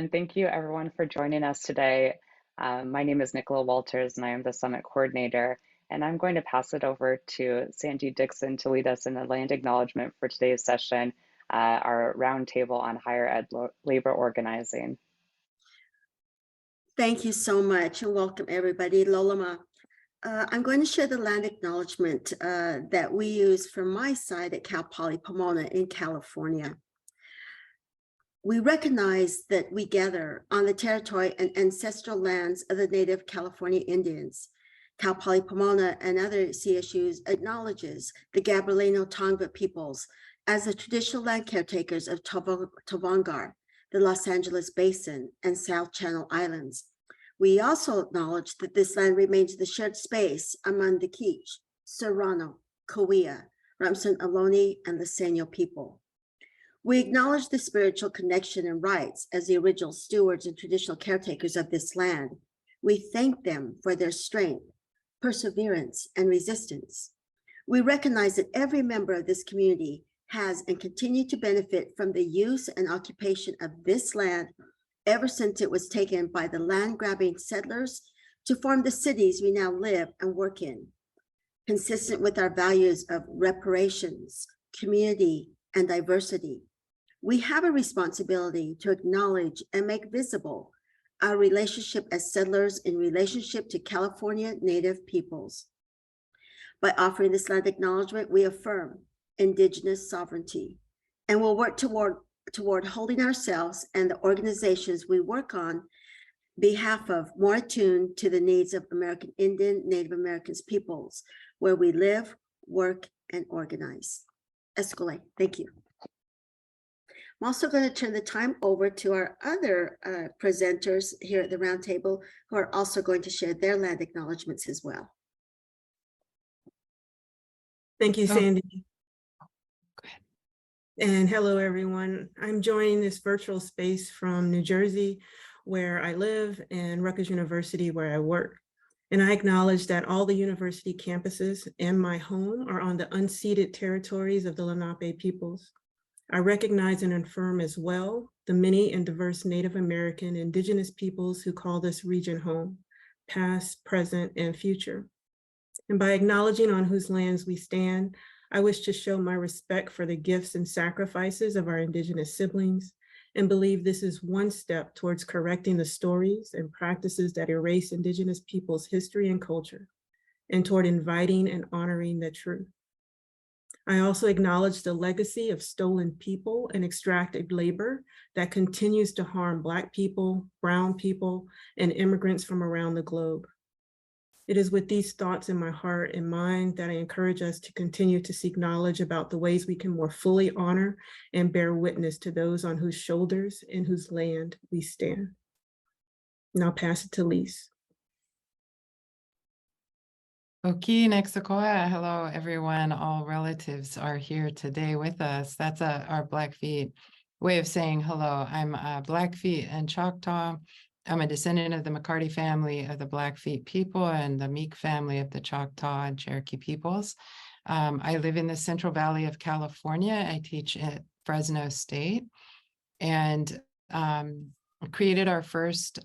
and thank you everyone for joining us today. My name is Nicola Walters and I am the Summit Coordinator, and I'm going to pass it over to Sandy Dixon to lead us in the land acknowledgement for today's session, our roundtable on higher ed labor organizing. Thank you so much and welcome everybody. Lolama. I'm going to share the land acknowledgement that we use from my side at Cal Poly Pomona in California. We recognize that we gather on the territory and ancestral lands of the native California Indians. Cal Poly Pomona and other CSUs acknowledges the Gabrielino Tongva peoples as the traditional land caretakers of Tovangar, the Los Angeles Basin, and South Channel Islands. We also acknowledge that this land remains the shared space among the Kizh, Serrano, Cahuilla, Ramson Ohlone, and the Seño people. We acknowledge the spiritual connection and rights as the original stewards and traditional caretakers of this land. We thank them for their strength, perseverance, and resistance. We recognize that every member of this community has and continue to benefit from the use and occupation of this land ever since it was taken by the land-grabbing settlers to form the cities we now live and work in. Consistent with our values of reparations, community, and diversity, we have a responsibility to acknowledge and make visible our relationship as settlers in relationship to California Native peoples. By offering this land acknowledgement, we affirm Indigenous sovereignty and will work toward holding ourselves and the organizations we work on behalf of more attuned to the needs of American Indian, Native Americans peoples, where we live, work, and organize. Escalate. Thank you. I'm also going to turn the time over to our other presenters here at the roundtable, who are also going to share their land acknowledgements as well. Thank you, Sandy. Go ahead. And hello, everyone. I'm joining this virtual space from New Jersey, where I live, and Rutgers University, where I work. And I acknowledge that all the university campuses and my home are on the unceded territories of the Lenape peoples. I recognize and affirm as well the many and diverse Native American Indigenous peoples who call this region home, past, present, and future. And by acknowledging on whose lands we stand, I wish to show my respect for the gifts and sacrifices of our Indigenous siblings, and believe this is one step towards correcting the stories and practices that erase Indigenous peoples' history and culture, and toward inviting and honoring the truth. I also acknowledge the legacy of stolen people and extracted labor that continues to harm Black people, brown people, and immigrants from around the globe. It is with these thoughts in my heart and mind that I encourage us to continue to seek knowledge about the ways we can more fully honor and bear witness to those on whose shoulders and whose land we stand. Now pass it to Lise. Okay, Nexakoa. Hello, everyone. All relatives are here today with us. That's our Blackfeet way of saying hello. I'm Blackfeet and Choctaw. I'm a descendant of the McCarty family of the Blackfeet people and the Meek family of the Choctaw and Cherokee peoples. I live in the Central Valley of California. I teach at Fresno State, and created our first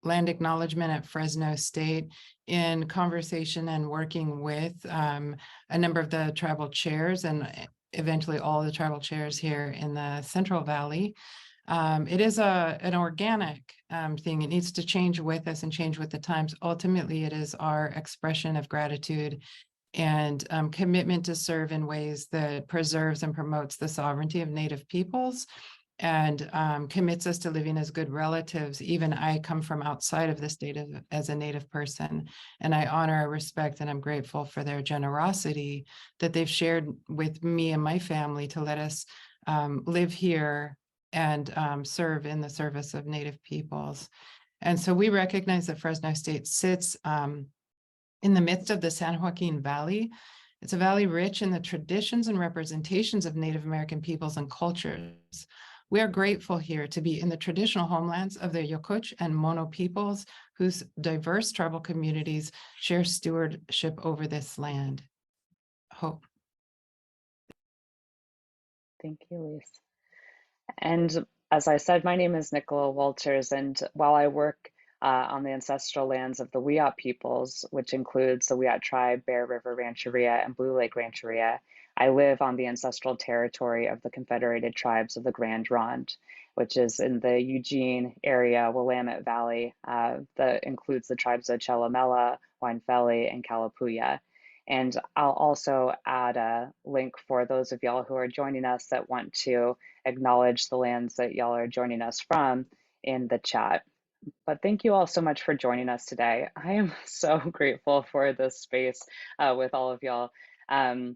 land acknowledgement at Fresno State in conversation and working with a number of the tribal chairs and eventually all the tribal chairs here in the Central Valley. It is an organic thing. It needs to change with us and change with the times. Ultimately, it is our expression of gratitude and commitment to serve in ways that preserves and promotes the sovereignty of Native peoples, and commits us to living as good relatives. Even I come from outside of the state as a Native person, and I honor, respect, and I'm grateful for their generosity that they've shared with me and my family to let us live here and serve in the service of Native peoples. And so we recognize that Fresno State sits in the midst of the San Joaquin Valley. It's a valley rich in the traditions and representations of Native American peoples and cultures. We are grateful here to be in the traditional homelands of the Yokuch and Mono peoples, whose diverse tribal communities share stewardship over this land. Thank you, Lise. And as I said, my name is Nicola Walters, and while I work on the ancestral lands of the Wiyot peoples, which includes the Wiyot tribe, Bear River Rancheria, and Blue Lake Rancheria, I live on the ancestral territory of the Confederated Tribes of the Grand Ronde, which is in the Eugene area, Willamette Valley, that includes the tribes of Chelamela, Wainfeli, and Kalapuya. And I'll also add a link for those of y'all who are joining us that want to acknowledge the lands that y'all are joining us from in the chat. But thank you all so much for joining us today. I am so grateful for this space with all of y'all. And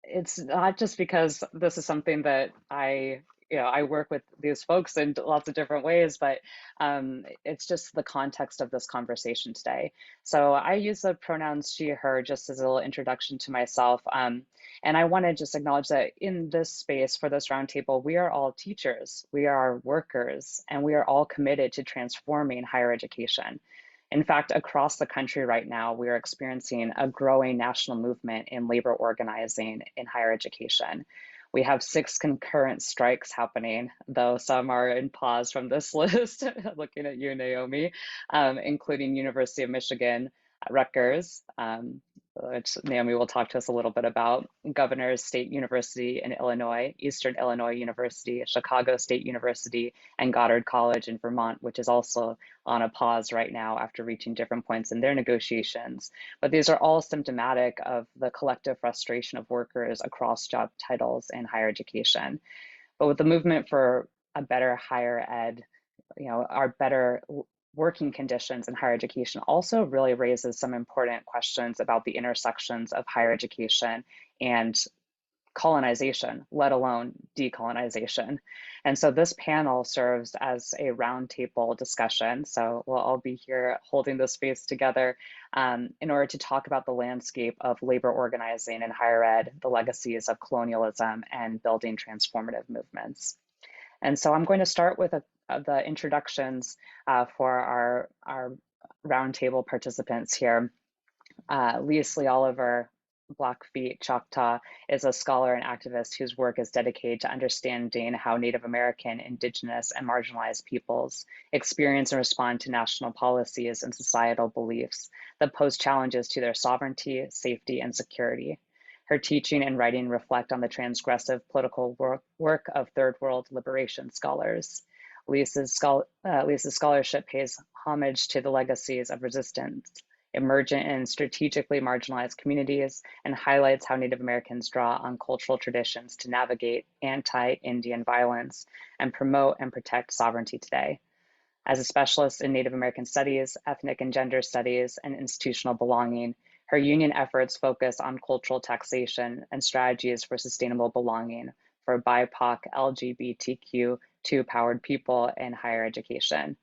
it's not just because this is something that I work with these folks in lots of different ways, but it's just the context of this conversation today. So I use the pronouns she, her, just as a little introduction to myself. And I want to just acknowledge that in this space for this roundtable, we are all teachers, we are workers, and we are all committed to transforming higher education. In fact, across the country right now, we are experiencing a growing national movement in labor organizing in higher education. We have 6 concurrent strikes happening, though some are in pause from this list, looking at you, Naomi, including University of Michigan, Rutgers, which Naomi will talk to us a little bit about, Governor's State University in Illinois, Eastern Illinois University, Chicago State University, and Goddard College in Vermont, which is also on a pause right now after reaching different points in their negotiations. But these are all symptomatic of the collective frustration of workers across job titles in higher education. But with the movement for a better higher ed, our better working conditions in higher education also really raises some important questions about the intersections of higher education and colonization, let alone decolonization. And so this panel serves as a roundtable discussion. So we'll all be here holding this space together in order to talk about the landscape of labor organizing in higher ed, the legacies of colonialism, and building transformative movements. And so I'm going to start with the introductions for our roundtable participants here. Leasley Oliver, Blackfeet Choctaw, is a scholar and activist whose work is dedicated to understanding how Native American, Indigenous, and marginalized peoples experience and respond to national policies and societal beliefs that pose challenges to their sovereignty, safety, and security. Her teaching and writing reflect on the transgressive political work of third world liberation scholars. Lisa's scholarship pays homage to the legacies of resistance emergent and strategically marginalized communities and highlights how Native Americans draw on cultural traditions to navigate anti-Indian violence and promote and protect sovereignty today. As a specialist in Native American studies, ethnic and gender studies, and institutional belonging, her union efforts focus on cultural taxation and strategies for sustainable belonging for BIPOC, LGBTQ2-powered people in higher education.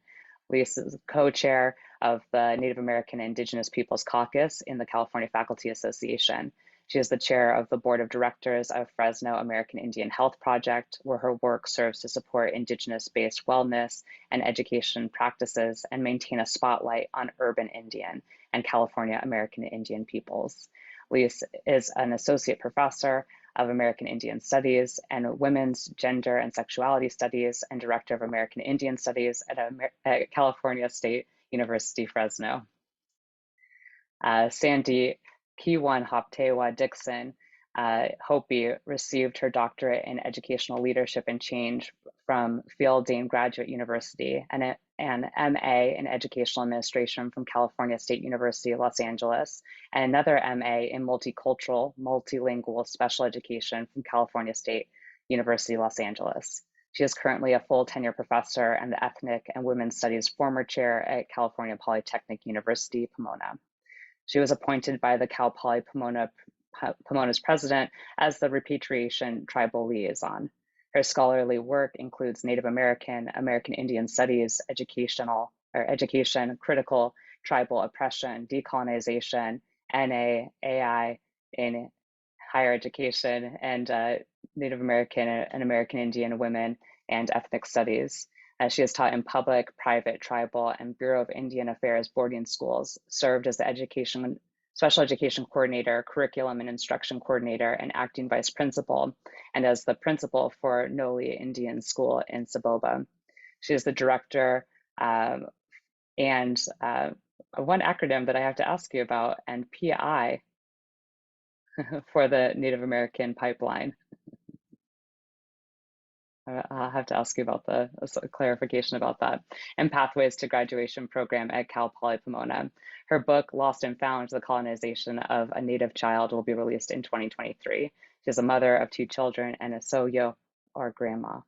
Lisa is co-chair of the Native American and Indigenous Peoples Caucus in the California Faculty Association. She is the chair of the board of directors of Fresno American Indian Health Project, where her work serves to support Indigenous-based wellness and education practices and maintain a spotlight on urban Indian and California American Indian peoples. Lisa is an associate professor of American Indian Studies and Women's Gender and Sexuality Studies and Director of American Indian Studies at California State University, Fresno. Sandy Kiwan Hoptewa Dixon, Hopi, received her doctorate in educational leadership and change from Fielding Graduate University and an MA in educational administration from California State University, Los Angeles, and another MA in multicultural, multilingual special education from California State University, Los Angeles. She is currently a full tenure professor and the Ethnic and Women's Studies former chair at California Polytechnic University, Pomona. She was appointed by the Cal Poly Pomona's president as the repatriation tribal liaison. Her scholarly work includes Native American, American Indian Studies, education, critical tribal oppression, decolonization, NA, AI in higher education, and Native American and American Indian women and ethnic studies. She has taught in public, private, tribal, and Bureau of Indian Affairs boarding schools, served as the education special education coordinator, curriculum and instruction coordinator, and acting vice principal, and as the principal for Noli Indian School in Saboba. She is the director and one acronym that I have to ask you about, and PI for the Native American Pipeline. I'll have to ask you about the clarification about that. And Pathways to Graduation program at Cal Poly Pomona. Her book, Lost and Found, The Colonization of a Native Child, will be released in 2023. She's a mother of 2 children and a soyo, or grandma.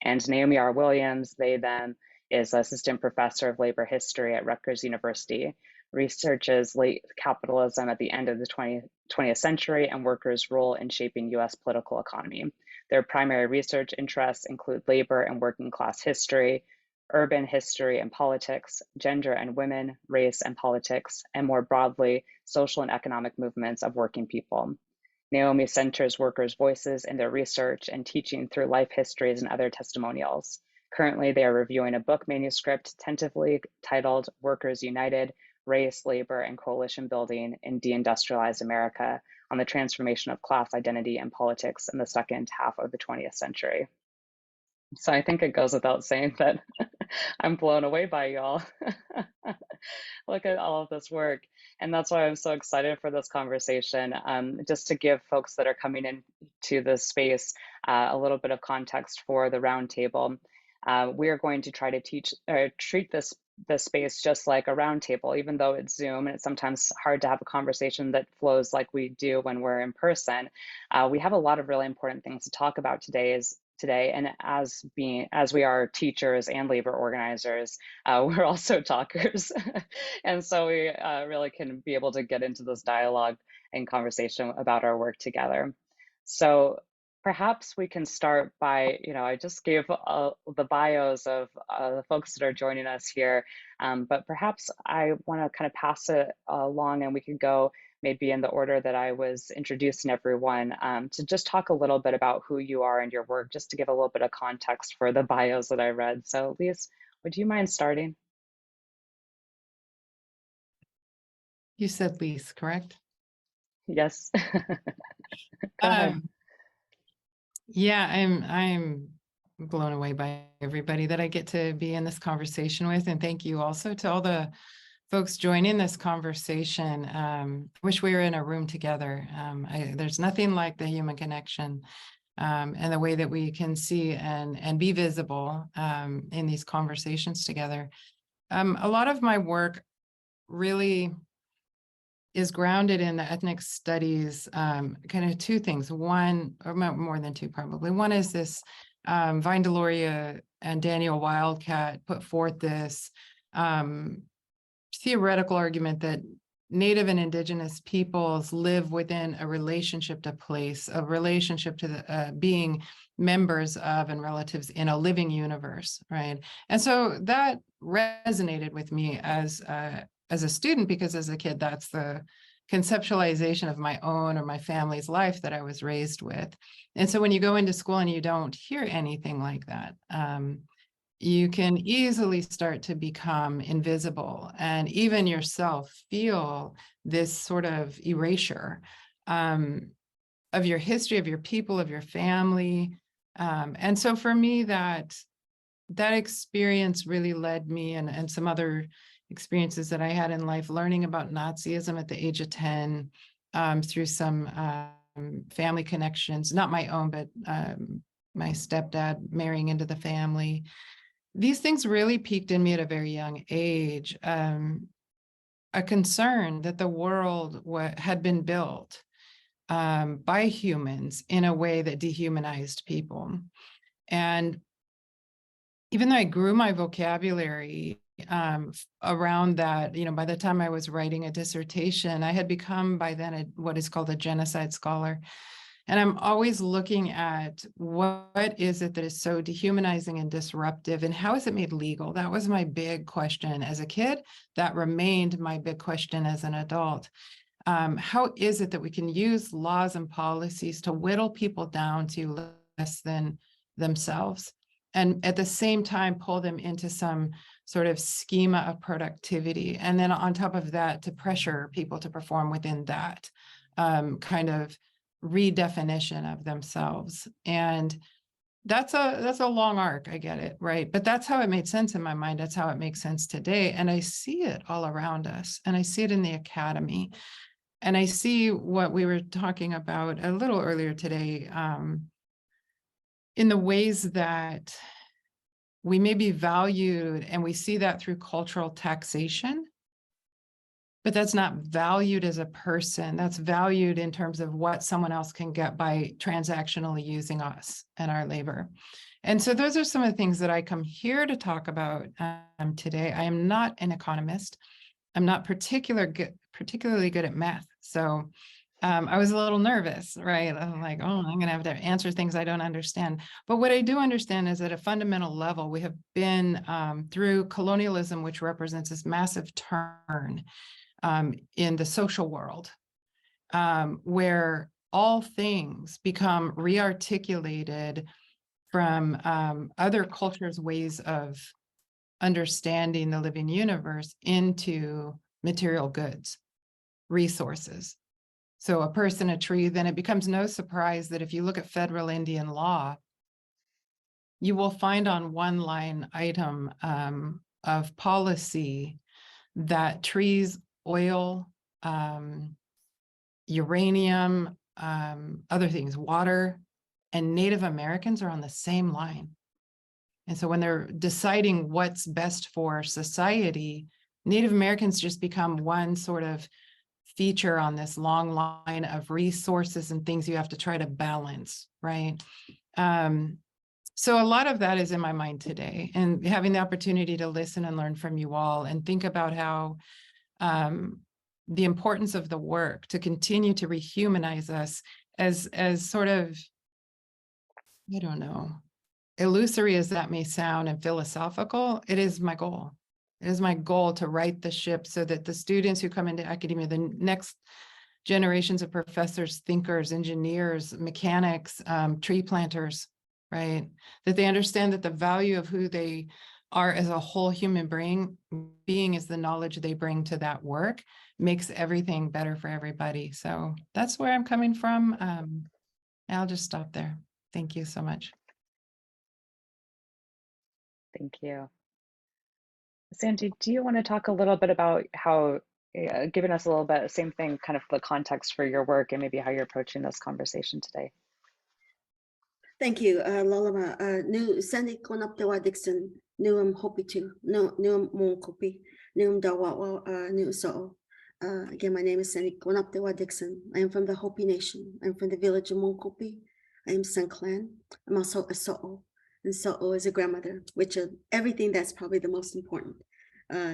And Naomi R Williams, they, them, is assistant professor of labor history at Rutgers University, researches late capitalism at the end of the 20th century and workers' role in shaping US political economy. Their primary research interests include labor and working class history, urban history and politics, gender and women, race and politics, and more broadly, social and economic movements of working people. Naomi centers workers' voices in their research and teaching through life histories and other testimonials. Currently, they are reviewing a book manuscript tentatively titled Workers United, Race, Labor, and Coalition Building in Deindustrialized America on the Transformation of Class Identity and Politics in the second half of the 20th century. So I think it goes without saying that I'm blown away by y'all. Look at all of this work. And that's why I'm so excited for this conversation. Just to give folks that are coming into this space a little bit of context for the roundtable. We are going to try to treat this space just like a roundtable, even though it's Zoom and it's sometimes hard to have a conversation that flows like we do when we're in person. We have a lot of really important things to talk about today, and as we are teachers and labor organizers, we're also talkers. And so we really can be able to get into this dialogue and conversation about our work together. So perhaps we can start by, I just gave the bios of the folks that are joining us here, but perhaps I want to kind of pass it along, and we could go maybe in the order that I was introducing everyone, to just talk a little bit about who you are and your work, just to give a little bit of context for the bios that I read. So Lise, would you mind starting? You said Lise, correct? Yes. Go ahead. Yeah, I'm blown away by everybody that I get to be in this conversation with, and thank you also to all the folks joining this conversation. Wish we were in a room together. There's nothing like the human connection and the way that we can see and be visible in these conversations together. A lot of my work really is grounded in the ethnic studies, kind of 2 things. One, or more than 2 probably. One is this Vine Deloria and Daniel Wildcat put forth this theoretical argument that Native and Indigenous peoples live within a relationship to place, a relationship to the, being members of and relatives in a living universe, right? And so that resonated with me as a student, because as a kid, that's the conceptualization of my own or my family's life that I was raised with. And so when you go into school and you don't hear anything like that, you can easily start to become invisible, and even yourself feel this sort of erasure of your history, of your people, of your family. And so for me, that experience really led me, and some other experiences that I had in life, learning about Nazism at the age of 10 through some family connections, not my own, but my stepdad marrying into the family. These things really peaked in me at a very young age, a concern that the world had been built by humans in a way that dehumanized people. And even though I grew my vocabulary around that, by the time I was writing a dissertation, I had become by then what is called a genocide scholar. And I'm always looking at what is it that is so dehumanizing and disruptive, and how is it made legal? That was my big question as a kid. That remained my big question as an adult. How is it that we can use laws and policies to whittle people down to less than themselves, and at the same time pull them into some sort of schema of productivity. And then on top of that, to pressure people to perform within that kind of redefinition of themselves. And that's a long arc, I get it, right? But that's how it made sense in my mind. That's how it makes sense today. And I see it all around us. And I see it in the academy. And I see what we were talking about a little earlier today, in the ways that we may be valued, and we see that through cultural taxation, but that's not valued as a person. That's valued in terms of what someone else can get by transactionally using us and our labor. And so those are some of the things that I come here to talk about today. I am not an economist. I'm not particularly good at math. So I was a little nervous, right? I'm like, oh, I'm going to have to answer things I don't understand. But what I do understand is at a fundamental level, we have been through colonialism, which represents this massive turn in the social world, where all things become rearticulated from other cultures' ways of understanding the living universe into material goods, resources. So a person, a tree, then it becomes no surprise that if you look at federal Indian law, you will find on one line item of policy that trees, oil, uranium, other things, water, and Native Americans are on the same line. And so when they're deciding what's best for society, Native Americans just become one sort of feature on this long line of resources and things you have to try to balance, right? So a lot of that is in my mind today, and having the opportunity to listen and learn from you all and think about how the importance of the work to continue to rehumanize us as sort of, I don't know, illusory as that may sound and philosophical, it is my goal. It is my goal to right the ship so that the students who come into academia, the next generations of professors, thinkers, engineers, mechanics, tree planters, right? That they understand that the value of who they are as a whole human being is the knowledge they bring to that work, makes everything better for everybody. So that's where I'm coming from. I'll just stop there. Thank you so much. Thank you. Sandy, do you want to talk a little bit about how, giving us a little bit, same thing, kind of the context for your work and maybe how you're approaching this conversation today? Thank you, Lolama. New Sandy Konaptewa Dixon, new Hopi too, new Mon Kopi, new Dawa, new So. Again, my name is Sandy Konaptewa Dixon. I am from the Hopi Nation. I'm from the village of Mon Kopi. I am Sun Clan. I'm also a So'o. And So'o is a grandmother, which is everything that's probably the most important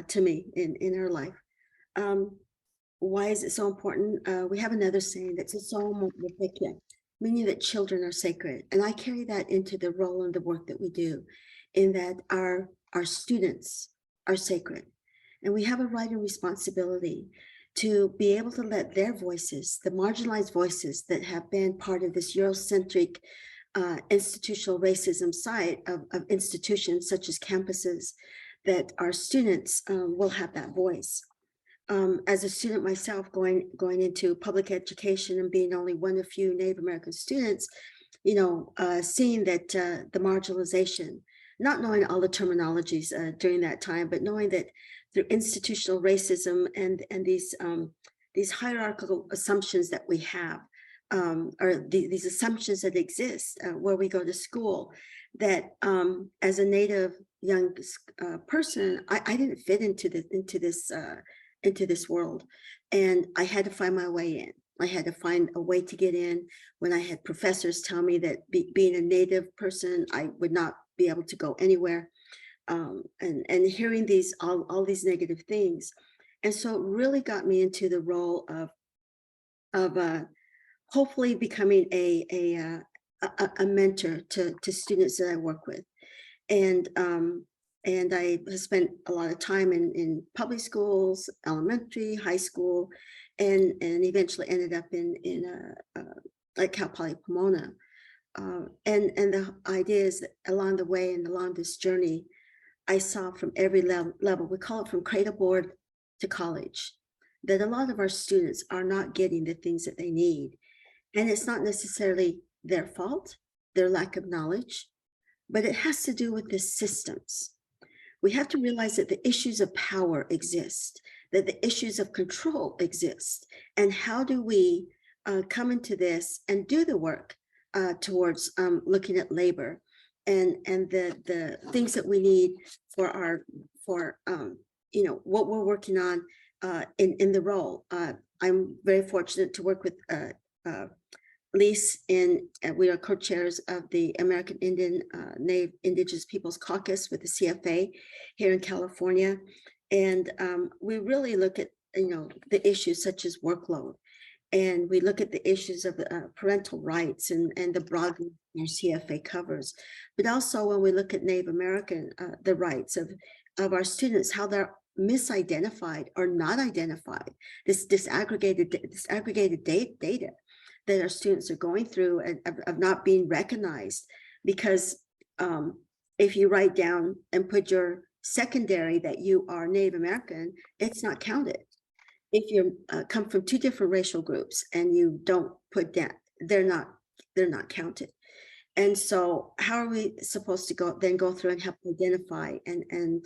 to me in her life. Why is it so important? We have another saying that's so meaning that children are sacred. And I carry that into the role and the work that we do, in that our students are sacred. And we have a right and responsibility to be able to let their voices, the marginalized voices that have been part of this Eurocentric institutional racism side of institutions such as campuses, that our students will have that voice. As a student myself, going into public education and being only one of few Native American students, seeing that the marginalization, not knowing all the terminologies during that time, but knowing that through institutional racism and these hierarchical assumptions that we have, or these assumptions that exist where we go to school, that as a Native young person, I didn't fit into this world, and I had to find my way in. I had to find a way to get in. When I had professors tell me that being a Native person, I would not be able to go anywhere, and hearing all these negative things, and so it really got me into the role of hopefully becoming a mentor to students that I work with, and I have spent a lot of time in public schools, elementary, high school, and eventually ended up at Cal Poly Pomona. And the idea is that along the way and along this journey, I saw from every level, we call it from cradle board to college, that a lot of our students are not getting the things that they need. And it's not necessarily their fault, their lack of knowledge, but it has to do with the systems. We have to realize that the issues of power exist, that the issues of control exist. And how do we come into this and do the work towards looking at labor and the things that we need for our, you know, what we're working on in the role. I'm very fortunate to work with Lise, and we are co-chairs of the American Indian Native Indigenous Peoples Caucus with the CFA here in California. And we really look at, you know, the issues such as workload. And we look at the issues of parental rights and the broad our CFA covers. But also when we look at Native American, the rights of our students, how they're misidentified or not identified, this disaggregated data that our students are going through and of not being recognized. Because if you write down and put your secondary that you are Native American, it's not counted. If you come from two different racial groups and you don't put that, they're not counted. And so how are we supposed to go through and help identify and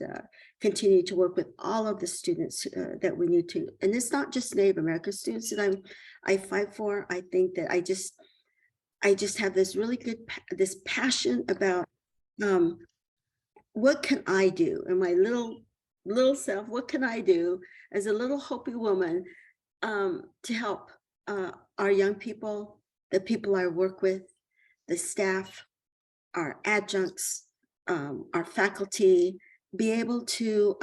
continue to work with all of the students that we need to? And it's not just Native American students that I fight for. I think that I just have this really good, this passion about what can I do in my little self, what can I do as a little Hopi woman to help our young people, the people I work with, the staff, our adjuncts, our faculty, be able to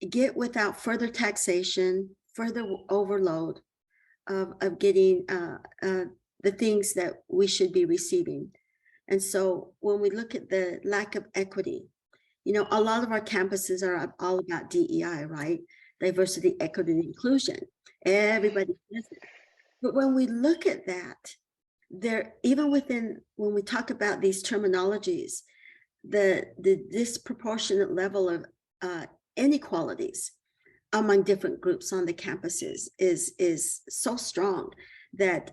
get without further taxation, further overload of getting the things that we should be receiving. And so when we look at the lack of equity, you know, a lot of our campuses are all about DEI, right? Diversity, equity, and inclusion. Everybody does it. But when we look at that, there, even within, when we talk about these terminologies, the disproportionate level of inequalities among different groups on the campuses is so strong that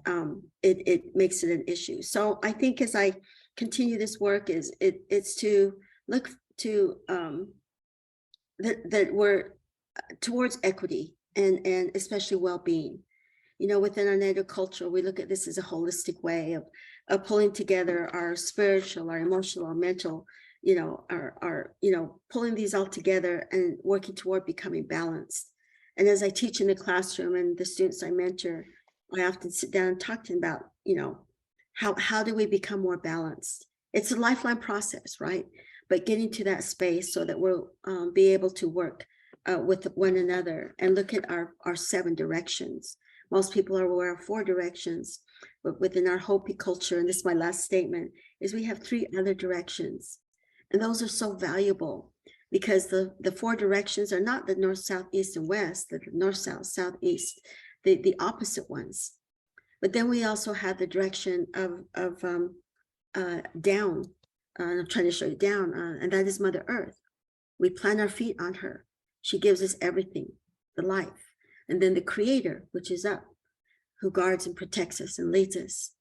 it makes it an issue. So I think as I continue this work, it's to look to that we're towards equity and especially well-being. You know, within our Native culture, we look at this as a holistic way of pulling together our spiritual, our emotional, our mental, you know, our you know, pulling these all together and working toward becoming balanced. And as I teach in the classroom and the students I mentor, I often sit down and talk to them about, you know, how do we become more balanced? It's a lifelong process, right? But getting to that space so that we'll be able to work with one another and look at our 7 directions. Most people are aware of 4 directions, but within our Hopi culture, and this is my last statement, is we have 3 other directions. And those are so valuable because the 4 directions are not the north, south, east, and west, the north, south, south, east, the opposite ones. But then we also have the direction of down. I'm trying to show you down, and that is Mother Earth. We plant our feet on her. She gives us everything, the life. And then the Creator, which is up, who guards and protects us and leads us.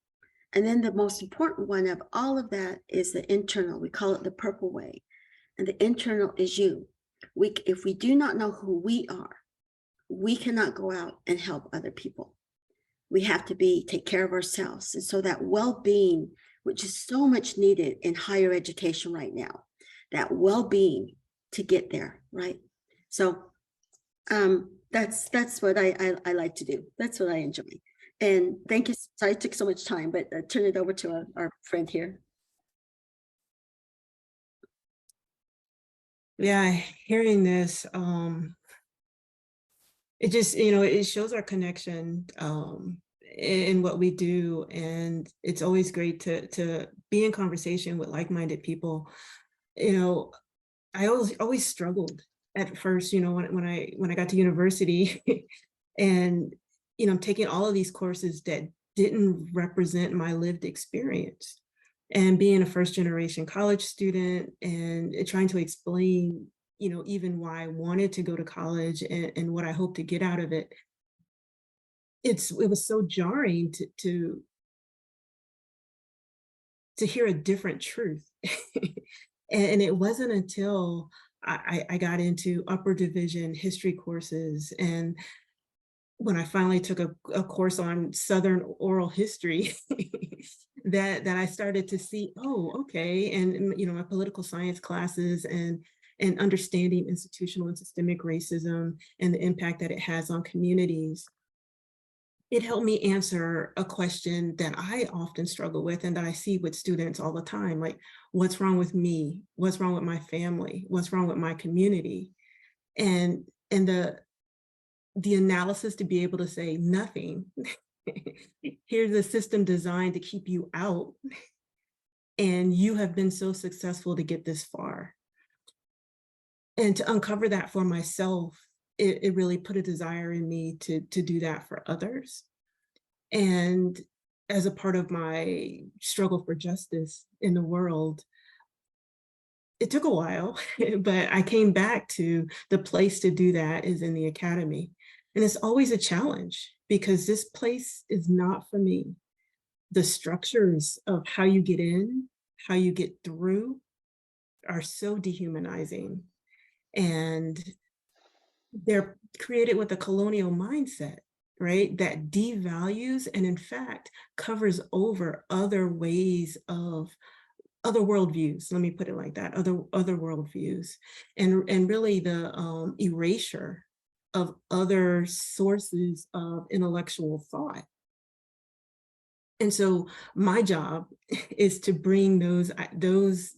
And then the most important one of all of that is the internal. We call it the purple way. And the internal is you. If we do not know who we are, we cannot go out and help other people. We have to take care of ourselves. And so that well-being, which is so much needed in higher education right now, that well-being to get there, right? So that's what I like to do. That's what I enjoy. And thank you. Sorry I took so much time, but turn it over to our friend here. Yeah, hearing this, it just, you know, it shows our connection in what we do. And it's always great to be in conversation with like-minded people. You know, I always struggled at first, you know, when I got to university and, you know, taking all of these courses that didn't represent my lived experience. And being a first generation college student and trying to explain, even why I wanted to go to college and what I hope to get out of it, it was so jarring to hear a different truth. And it wasn't until I got into upper division history courses, and when I finally took a course on Southern oral history, that I started to see, oh, okay, and my political science classes and understanding institutional and systemic racism and the impact that it has on communities. It helped me answer a question that I often struggle with and that I see with students all the time, like, what's wrong with me? What's wrong with my family? What's wrong with my community? And the analysis to be able to say nothing. Here's a system designed to keep you out, and you have been so successful to get this far. And to uncover that for myself, it really put a desire in me to do that for others. And as a part of my struggle for justice in the world, it took a while, but I came back to the place to do that is in the academy. And it's always a challenge because this place is not for me. The structures of how you get in, how you get through are so dehumanizing. And they're created with a colonial mindset, right? That devalues and in fact covers over other ways of other worldviews, let me put it like that, other worldviews, and really the erasure of other sources of intellectual thought. And so my job is to bring those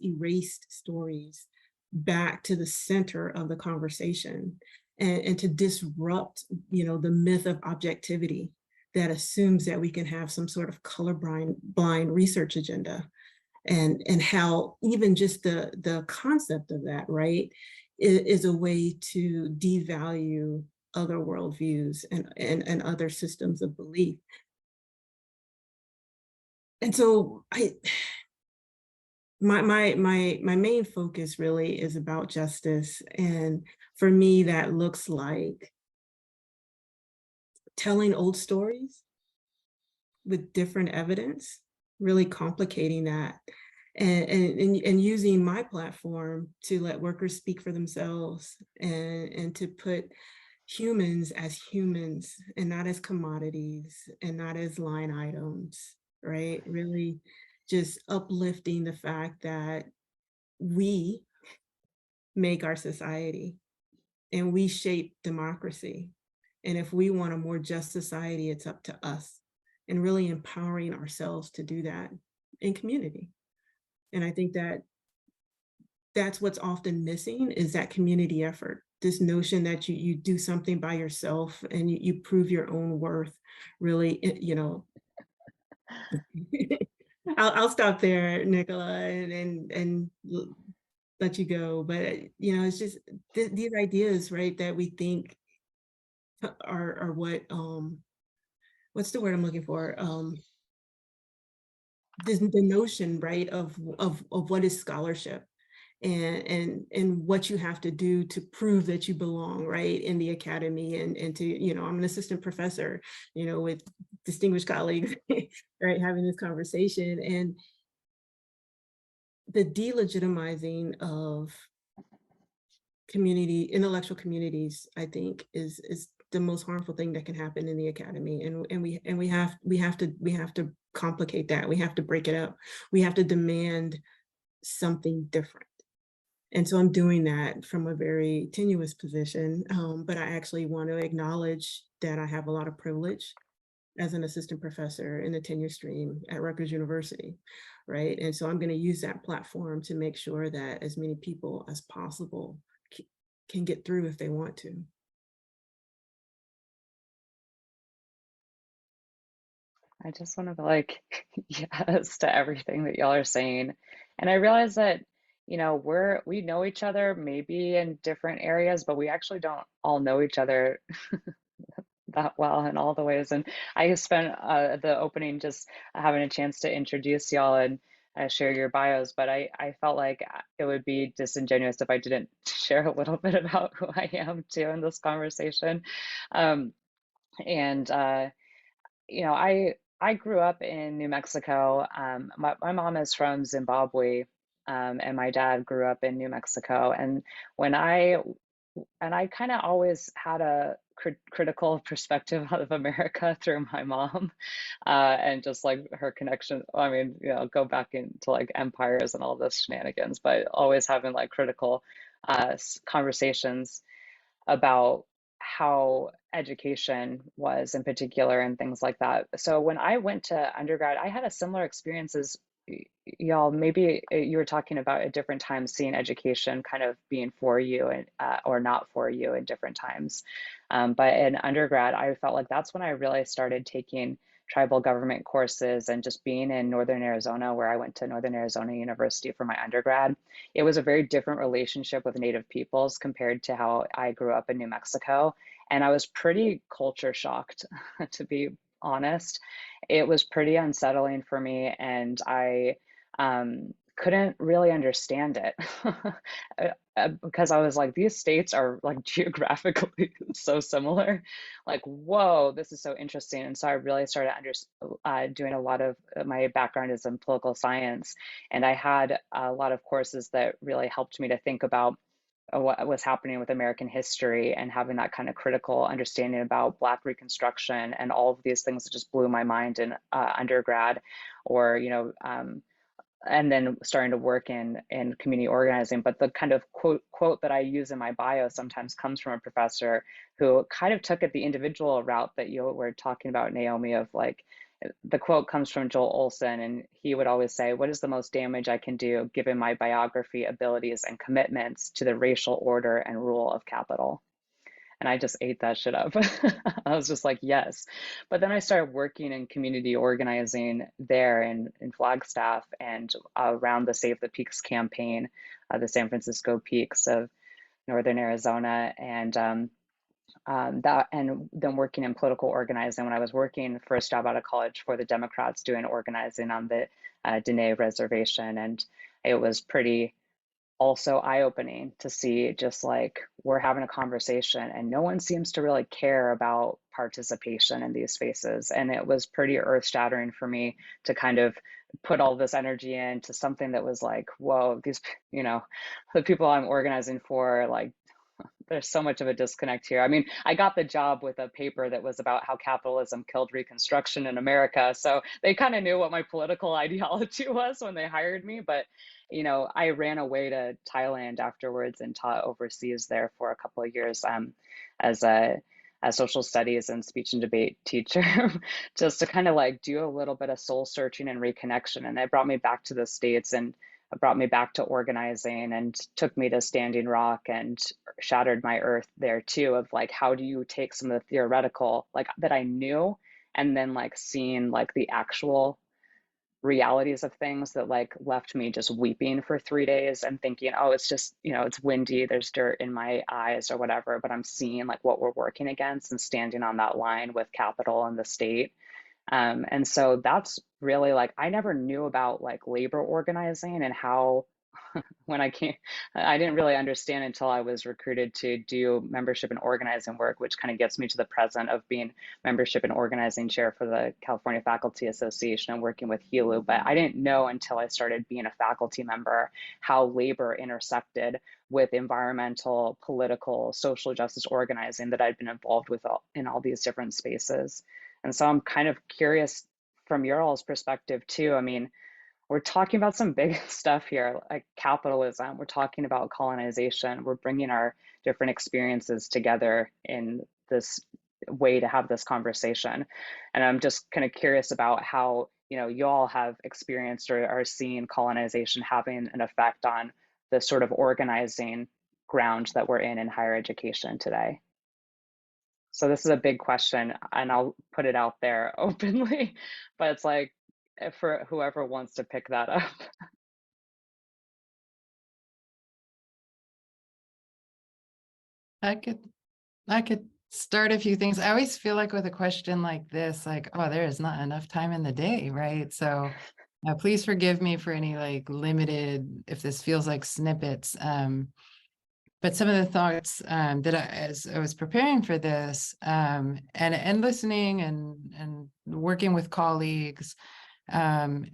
erased stories back to the center of the conversation and to disrupt, the myth of objectivity that assumes that we can have some sort of colorblind research agenda. And how even just the concept of that, right, is a way to devalue other worldviews and other systems of belief. And so my main focus really is about justice. And for me, that looks like telling old stories with different evidence, really complicating that, and using my platform to let workers speak for themselves and to put humans as humans and not as commodities and not as line items, right? Really just uplifting the fact that we make our society and we shape democracy. And if we want a more just society, it's up to us, and really empowering ourselves to do that in community. And I think that that's what's often missing is that community effort. This notion that you do something by yourself and you prove your own worth, really, I'll stop there, Nicola, and let you go. But, it's just these ideas, right, that we think are what, what's the word I'm looking for? The notion, right, of what is scholarship and what you have to do to prove that you belong, right, in the academy and to, I'm an assistant professor, with distinguished colleagues, right, having this conversation. And the delegitimizing of intellectual communities, I think is the most harmful thing that can happen in the academy. And we have to complicate that. We have to break it up. We have to demand something different. And so I'm doing that from a very tenuous position, but I actually want to acknowledge that I have a lot of privilege as an assistant professor in the tenure stream at Rutgers University, right? And so I'm going to use that platform to make sure that as many people as possible can get through if they want to. I just want to be like, yes to everything that y'all are saying. And I realize that, we know each other maybe in different areas, but we actually don't all know each other that well in all the ways. And I spent the opening just having a chance to introduce y'all and share your bios, but I felt like it would be disingenuous if I didn't share a little bit about who I am too in this conversation. Um, and you know, I grew up in New Mexico. My mom is from Zimbabwe, and my dad grew up in New Mexico. And when I kind of always had a critical perspective of America through my mom, and just like her connection. I mean, you know, go back into like empires and all this shenanigans, but always having like critical conversations about how education was in particular and things like that. So when I went to undergrad, I had a similar experience as y'all. Maybe you were talking about at different times seeing education kind of being for you and or not for you in different times. But in undergrad, I felt like that's when I really started taking tribal government courses and just being in Northern Arizona, where I went to Northern Arizona University for my undergrad. It was a very different relationship with Native peoples compared to how I grew up in New Mexico. And I was pretty culture shocked, to be honest. It was pretty unsettling for me, and I couldn't really understand it because I was like, these states are like geographically so similar. Like, whoa, this is so interesting. And so I really started doing a lot of my background is in political science, and I had a lot of courses that really helped me to think about what was happening with American history and having that kind of critical understanding about Black Reconstruction and all of these things that just blew my mind in undergrad, or and then starting to work in community organizing. But the kind of quote that I use in my bio sometimes comes from a professor who kind of took it the individual route that you were talking about, Naomi, of like, the quote comes from Joel Olson, and he would always say, what is the most damage I can do given my biography, abilities, and commitments to the racial order and rule of capital? And I just ate that shit up. I was just like, yes. But then I started working in community organizing there in Flagstaff and around the Save the Peaks campaign, the San Francisco Peaks of Northern Arizona. And and then working in political organizing when I was working first job out of college for the Democrats doing organizing on the Dene Reservation. And it was pretty also eye-opening to see just like we're having a conversation and no one seems to really care about participation in these spaces. And it was pretty earth-shattering for me to kind of put all this energy into something that was like, whoa, these, the people I'm organizing for, like, there's so much of a disconnect here. I mean, I got the job with a paper that was about how capitalism killed Reconstruction in America. So they kind of knew what my political ideology was when they hired me. But, I ran away to Thailand afterwards and taught overseas there for a couple of years as a social studies and speech and debate teacher, just to kind of like do a little bit of soul searching and reconnection. And it brought me back to the States and brought me back to organizing and took me to Standing Rock and shattered my earth there too, of like, how do you take some of the theoretical like that I knew and then like seeing like the actual realities of things that like left me just weeping for 3 days and thinking, oh, it's just, it's windy, there's dirt in my eyes or whatever, but I'm seeing like what we're working against and standing on that line with capital and the state. And so that's really like, I never knew about like labor organizing and how, when I didn't really understand until I was recruited to do membership and organizing work, which kind of gets me to the present of being membership and organizing chair for the California Faculty Association and working with HELU. But I didn't know until I started being a faculty member how labor intersected with environmental, political, social justice organizing that I'd been involved with in all these different spaces. And so I'm kind of curious from your all's perspective too. I mean, we're talking about some big stuff here, like capitalism. We're talking about colonization. We're bringing our different experiences together in this way to have this conversation. And I'm just kind of curious about how, you all have experienced or are seeing colonization having an effect on the sort of organizing ground that we're in higher education today. So this is a big question, and I'll put it out there openly, but it's like, for whoever wants to pick that up. I could start a few things. I always feel like with a question like this, like, oh, there is not enough time in the day, right? So please forgive me for any like limited, if this feels like snippets. But some of the thoughts that as I was preparing for this and listening and working with colleagues, and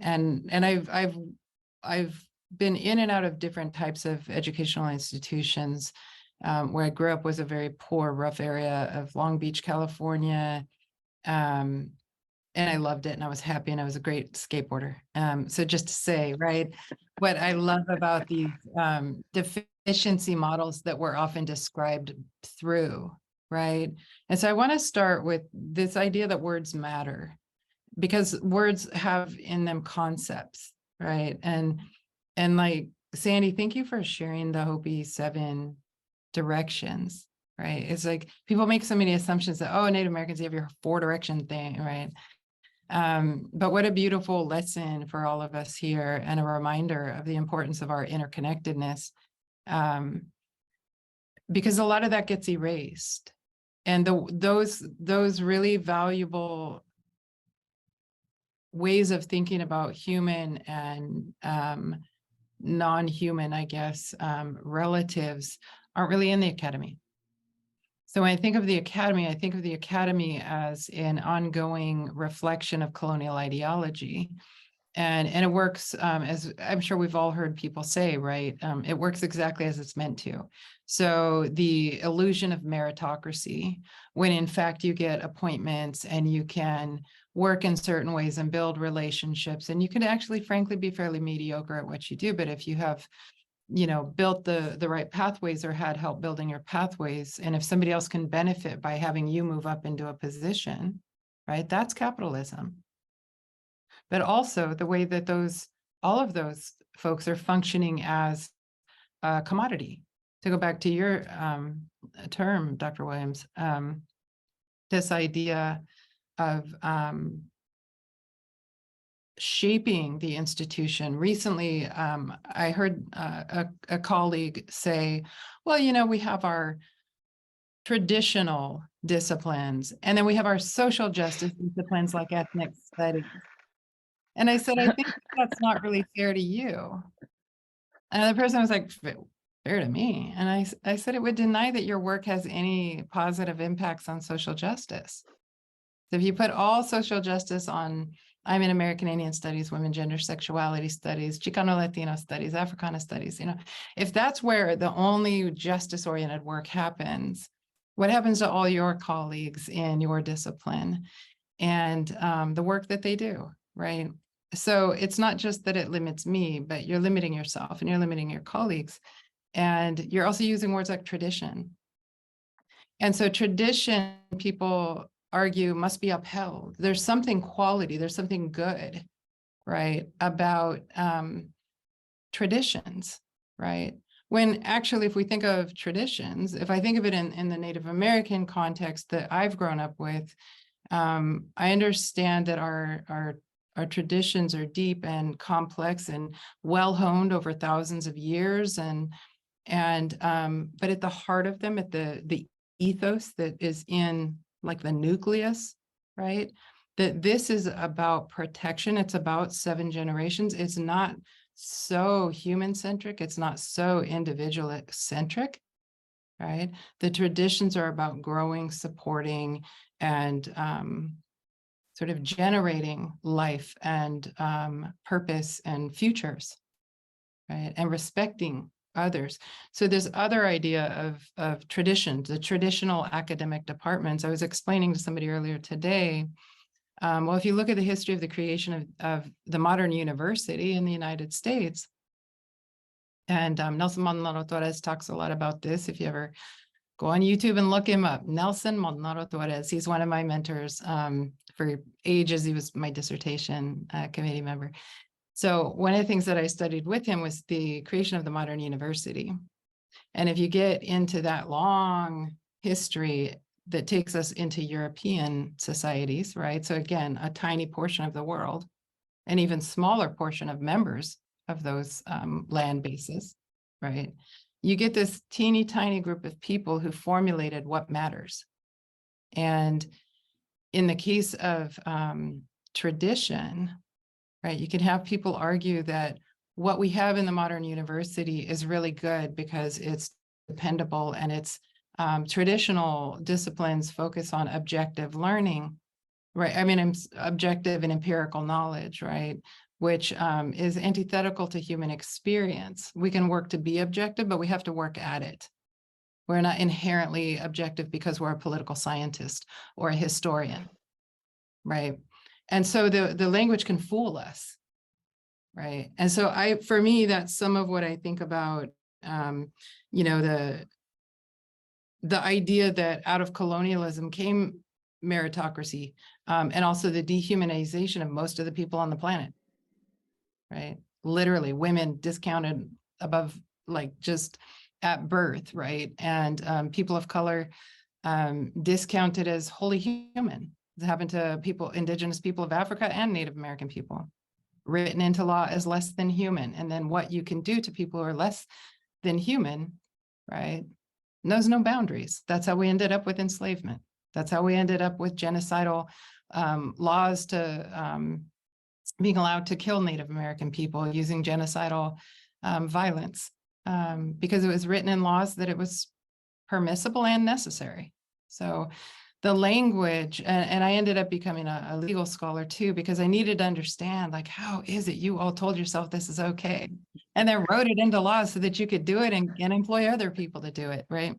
I've been in and out of different types of educational institutions. Where I grew up was a very poor, rough area of Long Beach, California. And I loved it and I was happy and I was a great skateboarder. So just to say, right, what I love about these deficiency models that were often described through, right? And so I want to start with this idea that words matter, because words have in them concepts, right? And like, Sandy, thank you for sharing the Hopi 7 directions, right? It's like people make so many assumptions that, oh, Native Americans, you have your 4 direction thing, right? But what a beautiful lesson for all of us here, and a reminder of the importance of our interconnectedness, because a lot of that gets erased. And those really valuable ways of thinking about human and non-human, I guess, relatives aren't really in the academy. So when I think of the academy as an ongoing reflection of colonial ideology. And it works, as I'm sure we've all heard people say, right? It works exactly as it's meant to. So the illusion of meritocracy, when in fact you get appointments and you can work in certain ways and build relationships, and you can actually, frankly, be fairly mediocre at what you do. But if you have, built the right pathways or had help building your pathways, and if somebody else can benefit by having you move up into a position, right? That's capitalism. But also the way that all of those folks are functioning as a commodity. To go back to your term, Dr. Williams, this idea of shaping the institution. Recently, I heard a colleague say, well, we have our traditional disciplines, and then we have our social justice disciplines like ethnic studies. And I said, I think that's not really fair to you. And the person was like, fair to me. And I said, it would deny that your work has any positive impacts on social justice. So if you put all social justice on, I'm in American Indian studies, women, gender, sexuality studies, Chicano Latino studies, Africana studies, if that's where the only justice-oriented work happens, what happens to all your colleagues in your discipline and the work that they do, right? So it's not just that it limits me, but you're limiting yourself and you're limiting your colleagues. And you're also using words like tradition. And so tradition, people argue, must be upheld. There's something quality, there's something good, right, about traditions, right? When actually, if we think of traditions, if I think of it in the Native American context that I've grown up with, I understand that our traditions are deep and complex and well honed over thousands of years, but at the heart of them, at the ethos that is in like the nucleus, right? That this is about protection. It's about 7 generations. It's not so human-centric. It's not so individual-centric, right? The traditions are about growing, supporting, and sort of generating life and purpose and futures, right? And respecting others. So this other idea of tradition, the traditional academic departments. I was explaining to somebody earlier today, well, if you look at the history of the creation of the modern university in the United States, and Nelson Maldonado Torres talks a lot about this. If you ever go on YouTube and look him up, Nelson Maldonado Torres, he's one of my mentors for ages. He was my dissertation committee member. So one of the things that I studied with him was the creation of the modern university. And if you get into that long history that takes us into European societies, right? So again, a tiny portion of the world, an even smaller portion of members of those land bases, right? You get this teeny tiny group of people who formulated what matters. And in the case of tradition, right, you can have people argue that what we have in the modern university is really good because it's dependable and it's traditional disciplines focus on objective learning, right? I mean, objective and empirical knowledge, right? Which is antithetical to human experience. We can work to be objective, but we have to work at it. We're not inherently objective because we're a political scientist or a historian, right? And so the language can fool us, right? And so for me, that's some of what I think about, you know, the idea that out of colonialism came meritocracy, and also the dehumanization of most of the people on the planet, right? Literally, women discounted above, like, just at birth, right? And people of color discounted as wholly human. It happened to people, indigenous people of Africa and Native American people, written into law as less than human. And then what you can do to people who are less than human, right, knows no boundaries. That's how we ended up with enslavement. That's how we ended up with genocidal laws to being allowed to kill Native American people using genocidal violence, because it was written in laws that it was permissible and necessary. So the language, and I ended up becoming a legal scholar too, because I needed to understand, like, how is it you all told yourself this is okay? And then wrote it into law so that you could do it and employ other people to do it, right?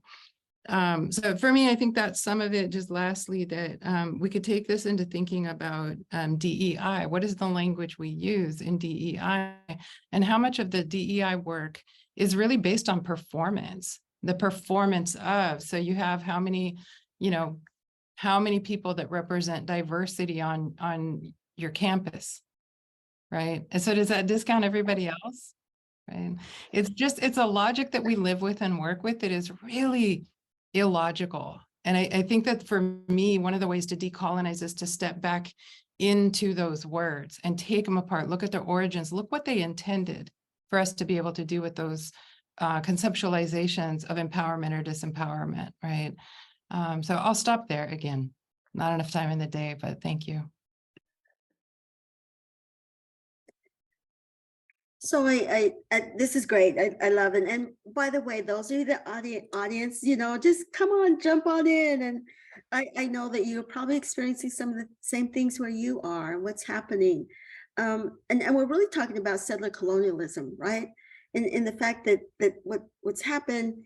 So for me, I think that's some of it. Just lastly, that we could take this into thinking about DEI. What is the language we use in DEI? And how much of the DEI work is really based on performance, the performance of, so you have how many, you know, how many people that represent diversity on your campus, right? And so does that discount everybody else, right? It's a logic that we live with and work with that is really illogical. And I think that for me, one of the ways to decolonize is to step back into those words and take them apart, look at their origins, look what they intended for us to be able to do with those conceptualizations of empowerment or disempowerment, right? So I'll stop there. Again, not enough time in the day, but thank you. So this is great. I love it. And by the way, those of you the audience, you know, just come on, jump on in. And I know that you're probably experiencing some of the same things where you are and what's happening. And we're really talking about settler colonialism, right? In the fact that what's happened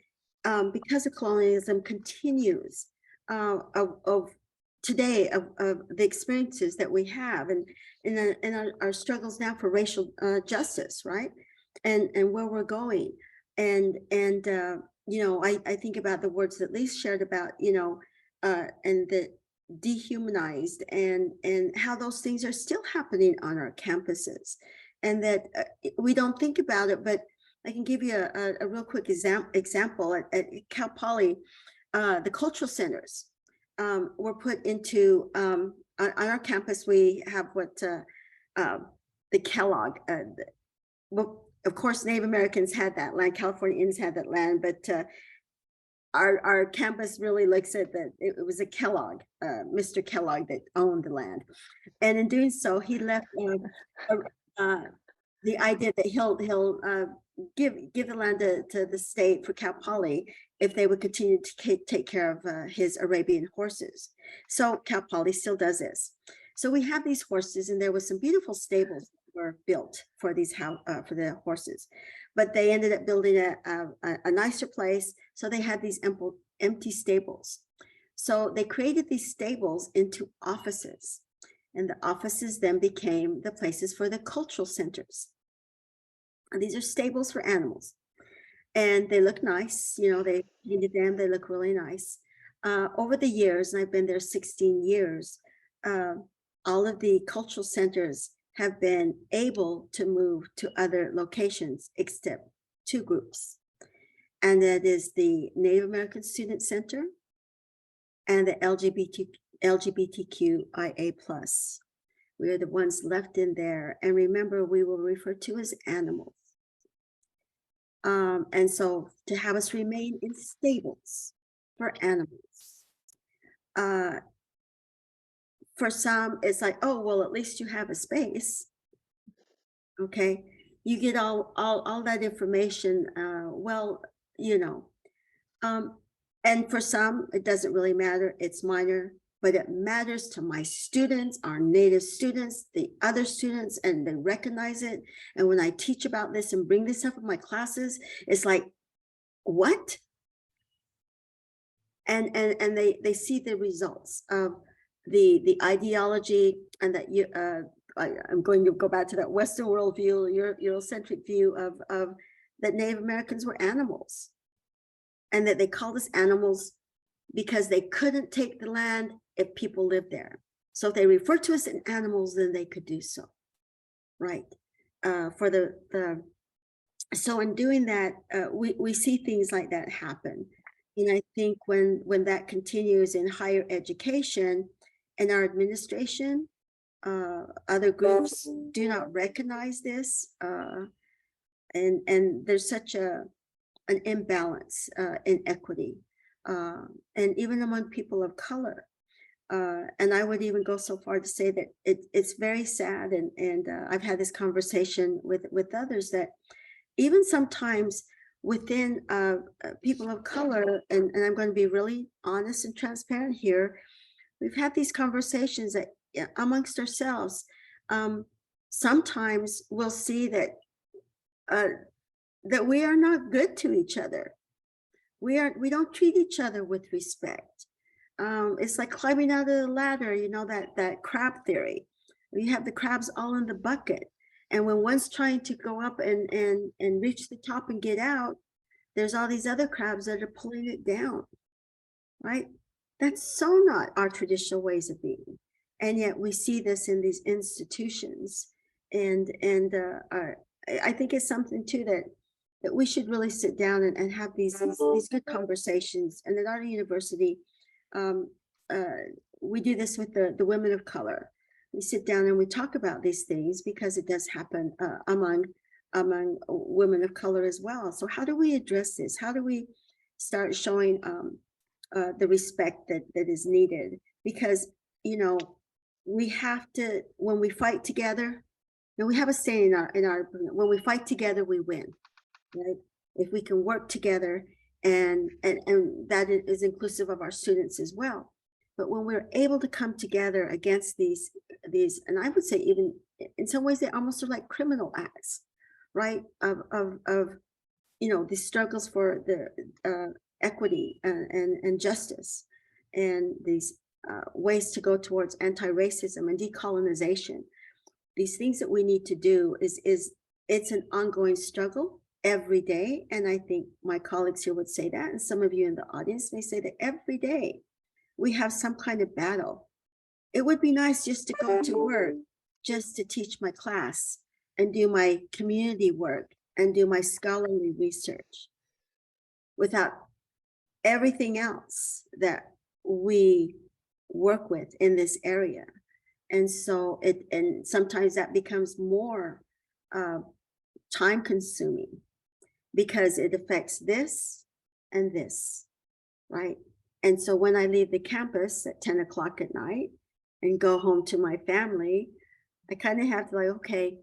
because of colonialism continues of today, of the experiences that we have, and in our struggles now for racial justice, right? And where we're going. And you know, I think about the words that Lise shared about, you know, and the dehumanized and how those things are still happening on our campuses, and that we don't think about it. But I can give you a real quick example at Cal Poly. The cultural centers were put into, on our campus, we have what the Kellogg, well, of course, Native Americans had that land, Californians had that land, but our campus really looks at that. It was a Kellogg, Mr. Kellogg, that owned the land. And in doing so, he left the idea that he'll give the land to the state for Cal Poly if they would continue to take care of his Arabian horses. So Cal Poly still does this. So we have these horses, and there was some beautiful stables that were built for these for the horses, but they ended up building a nicer place. So they had these empty stables. So they created these stables into offices, and the offices then became the places for the cultural centers. And these are stables for animals, and they look nice. You know, they painted them, they look really nice. Over the years, and I've been there 16 years, all of the cultural centers have been able to move to other locations except two groups. And that is the Native American Student Center and the LGBTQIA+. We are the ones left in there. And remember, we were referred to as animals. And so to have us remain in stables for animals For some, it's like, oh, well, at least you have a space. Okay, you get all that information. Well, you know, and for some, it doesn't really matter. It's minor, but it matters to my students, our Native students, the other students, and they recognize it. And when I teach about this and bring this up in my classes, it's like, what? And they see the results of the ideology, and that you I'm going to go back to that Western worldview, Eurocentric view of that Native Americans were animals, and that they called us animals because they couldn't take the land if people lived there. So if they refer to us as animals, then they could do so, right? So in doing that, we see things like that happen. And I think when that continues in higher education and our administration, other groups do not recognize this, and there's such an imbalance in equity, and even among people of color. And I would even go so far to say that it's very sad, and I've had this conversation with others, that even sometimes within people of color, and I'm going to be really honest and transparent here, we've had these conversations that amongst ourselves, sometimes we'll see that that we are not good to each other. We don't treat each other with respect. It's like climbing out of the ladder, you know, that crab theory. You have the crabs all in the bucket. And when one's trying to go up and reach the top and get out, there's all these other crabs that are pulling it down, right? That's so not our traditional ways of being. And yet we see this in these institutions. And I think it's something too that we should really sit down and have these good conversations. And at our university, we do this with the women of color. We sit down and we talk about these things because it does happen among women of color as well. So how do we address this? How do we start showing the respect that is needed? Because, you know, we have to, when we fight together, and we have a saying in our when we fight together, we win, right? If we can work together, and that is inclusive of our students as well. But when we're able to come together against these, and I would say even in some ways, they almost are like criminal acts, right? Of you know, the struggles for the equity and justice, and these ways to go towards anti-racism and decolonization. These things that we need to do it's an ongoing struggle every day. And I think my colleagues here would say that, and some of you in the audience may say that every day we have some kind of battle. It would be nice just to go to work, just to teach my class and do my community work and do my scholarly research without everything else that we work with in this area. And so and sometimes that becomes more time consuming because it affects this and this, right? And so when I leave the campus at 10 o'clock at night and go home to my family, I kind of have to like, okay,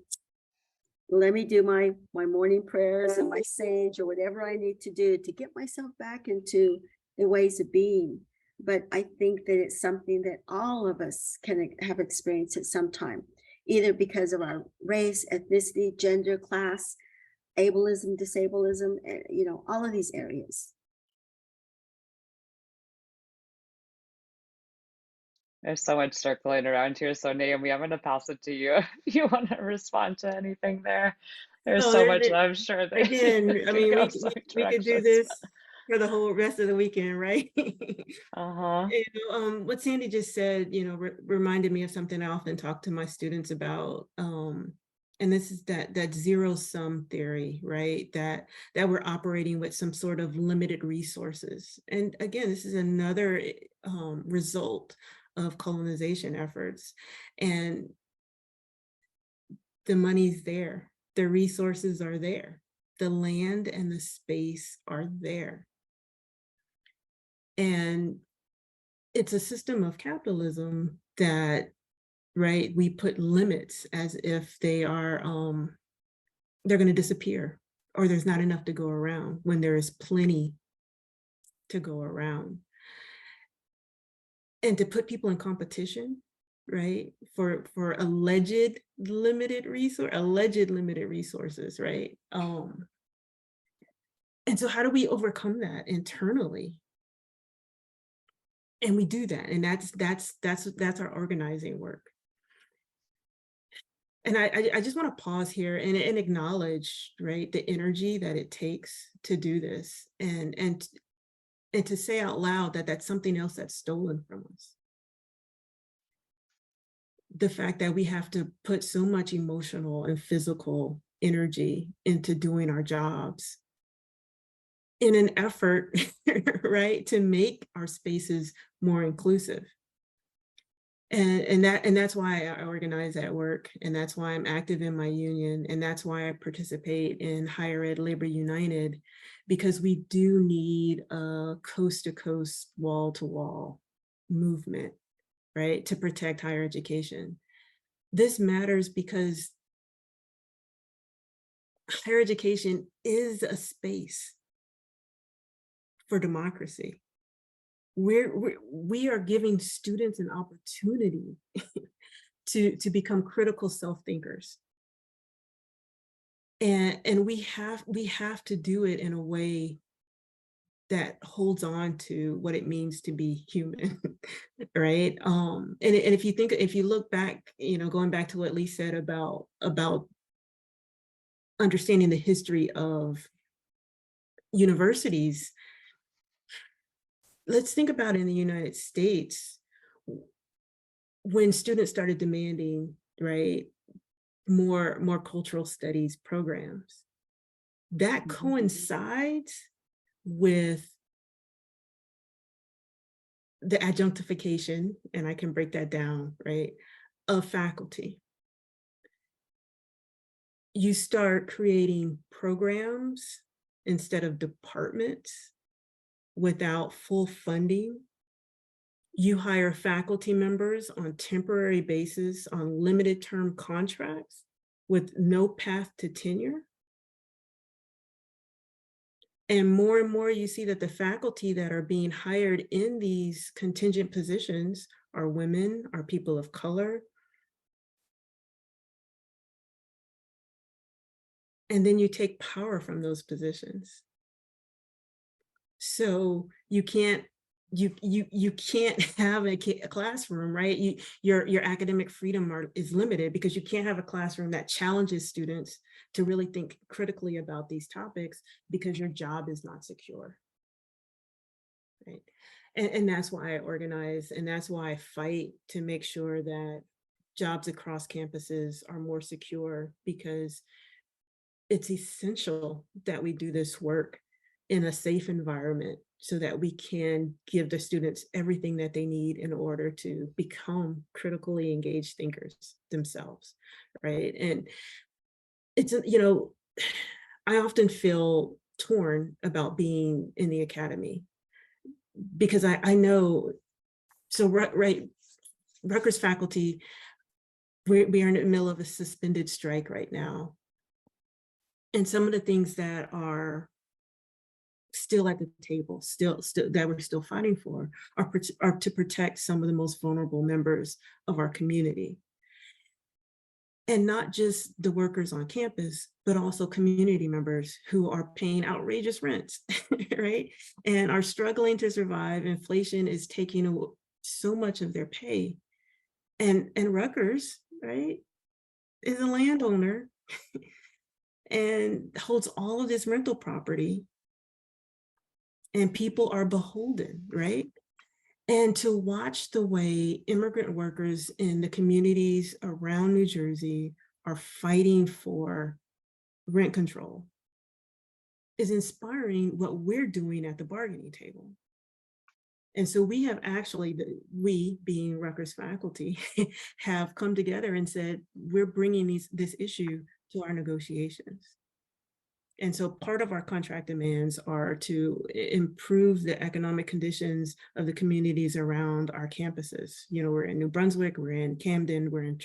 let me do my morning prayers and my sage or whatever I need to do to get myself back into the ways of being. But I think that it's something that all of us can have experienced at some time, either because of our race, ethnicity, gender, class, ableism, disableism, you know, all of these areas. There's so much circling around here. So Naomi, I'm going to pass it to you. If you want to respond to anything there. There's No, so much that I'm sure that again, I mean, we could do directions. this for the whole rest of the weekend, right? Uh-huh. You know, what Sandy just said, you know, reminded me of something I often talk to my students about. And this is that zero sum theory, right? That we're operating with some sort of limited resources. And again, this is another result of colonization efforts. And the money's there, the resources are there, the land and the space are there. And it's a system of capitalism that, right, we put limits as if they are, they're going to disappear, or there's not enough to go around when there is plenty to go around. And to put people in competition, right, for alleged limited resources, right? And so how do we overcome that internally? And we do that, and that's our organizing work. And I just want to pause here and acknowledge, right, the energy that it takes to do this, and to say out loud that that's something else that's stolen from us. The fact that we have to put so much emotional and physical energy into doing our jobs in an effort, right, to make our spaces more inclusive. And that's why I organize at work, and that's why I'm active in my union, and that's why I participate in Higher Ed Labor United, because we do need a coast-to-coast, wall-to-wall movement, right, to protect higher education. This matters because higher education is a space for democracy. We are giving students an opportunity to become critical self-thinkers. And we have to do it in a way that holds on to what it means to be human, right? And if you look back, going back to what Lee said about understanding the history of universities, let's think about in the United States, when students started demanding, right, more cultural studies programs, that coincides with the adjunctification, and I can break that down, right, of faculty. You start creating programs instead of departments without full funding. You hire faculty members on temporary basis on limited term contracts with no path to tenure. And more you see that the faculty that are being hired in these contingent positions are women, are people of color. And then you take power from those positions. So you can't have a classroom, right? Your academic freedom is limited because you can't have a classroom that challenges students to really think critically about these topics because your job is not secure, right? And that's why I organize, and that's why I fight to make sure that jobs across campuses are more secure, because it's essential that we do this work in a safe environment so that we can give the students everything that they need in order to become critically engaged thinkers themselves, right? And it's, I often feel torn about being in the academy because I know, so right, Rutgers faculty, we are in the middle of a suspended strike right now. And some of the things that are still at the table, still that we're still fighting for are to protect some of the most vulnerable members of our community. And not just the workers on campus, but also community members who are paying outrageous rents, right? And are struggling to survive. Inflation is taking so much of their pay. And Rutgers, right, is a landowner and holds all of this rental property. And people are beholden, right? And to watch the way immigrant workers in the communities around New Jersey are fighting for rent control is inspiring what we're doing at the bargaining table. And so we have actually, we being Rutgers faculty, have come together and said, we're bringing this issue to our negotiations. And so part of our contract demands are to improve the economic conditions of the communities around our campuses. You know, we're in New Brunswick, we're in Camden, we're in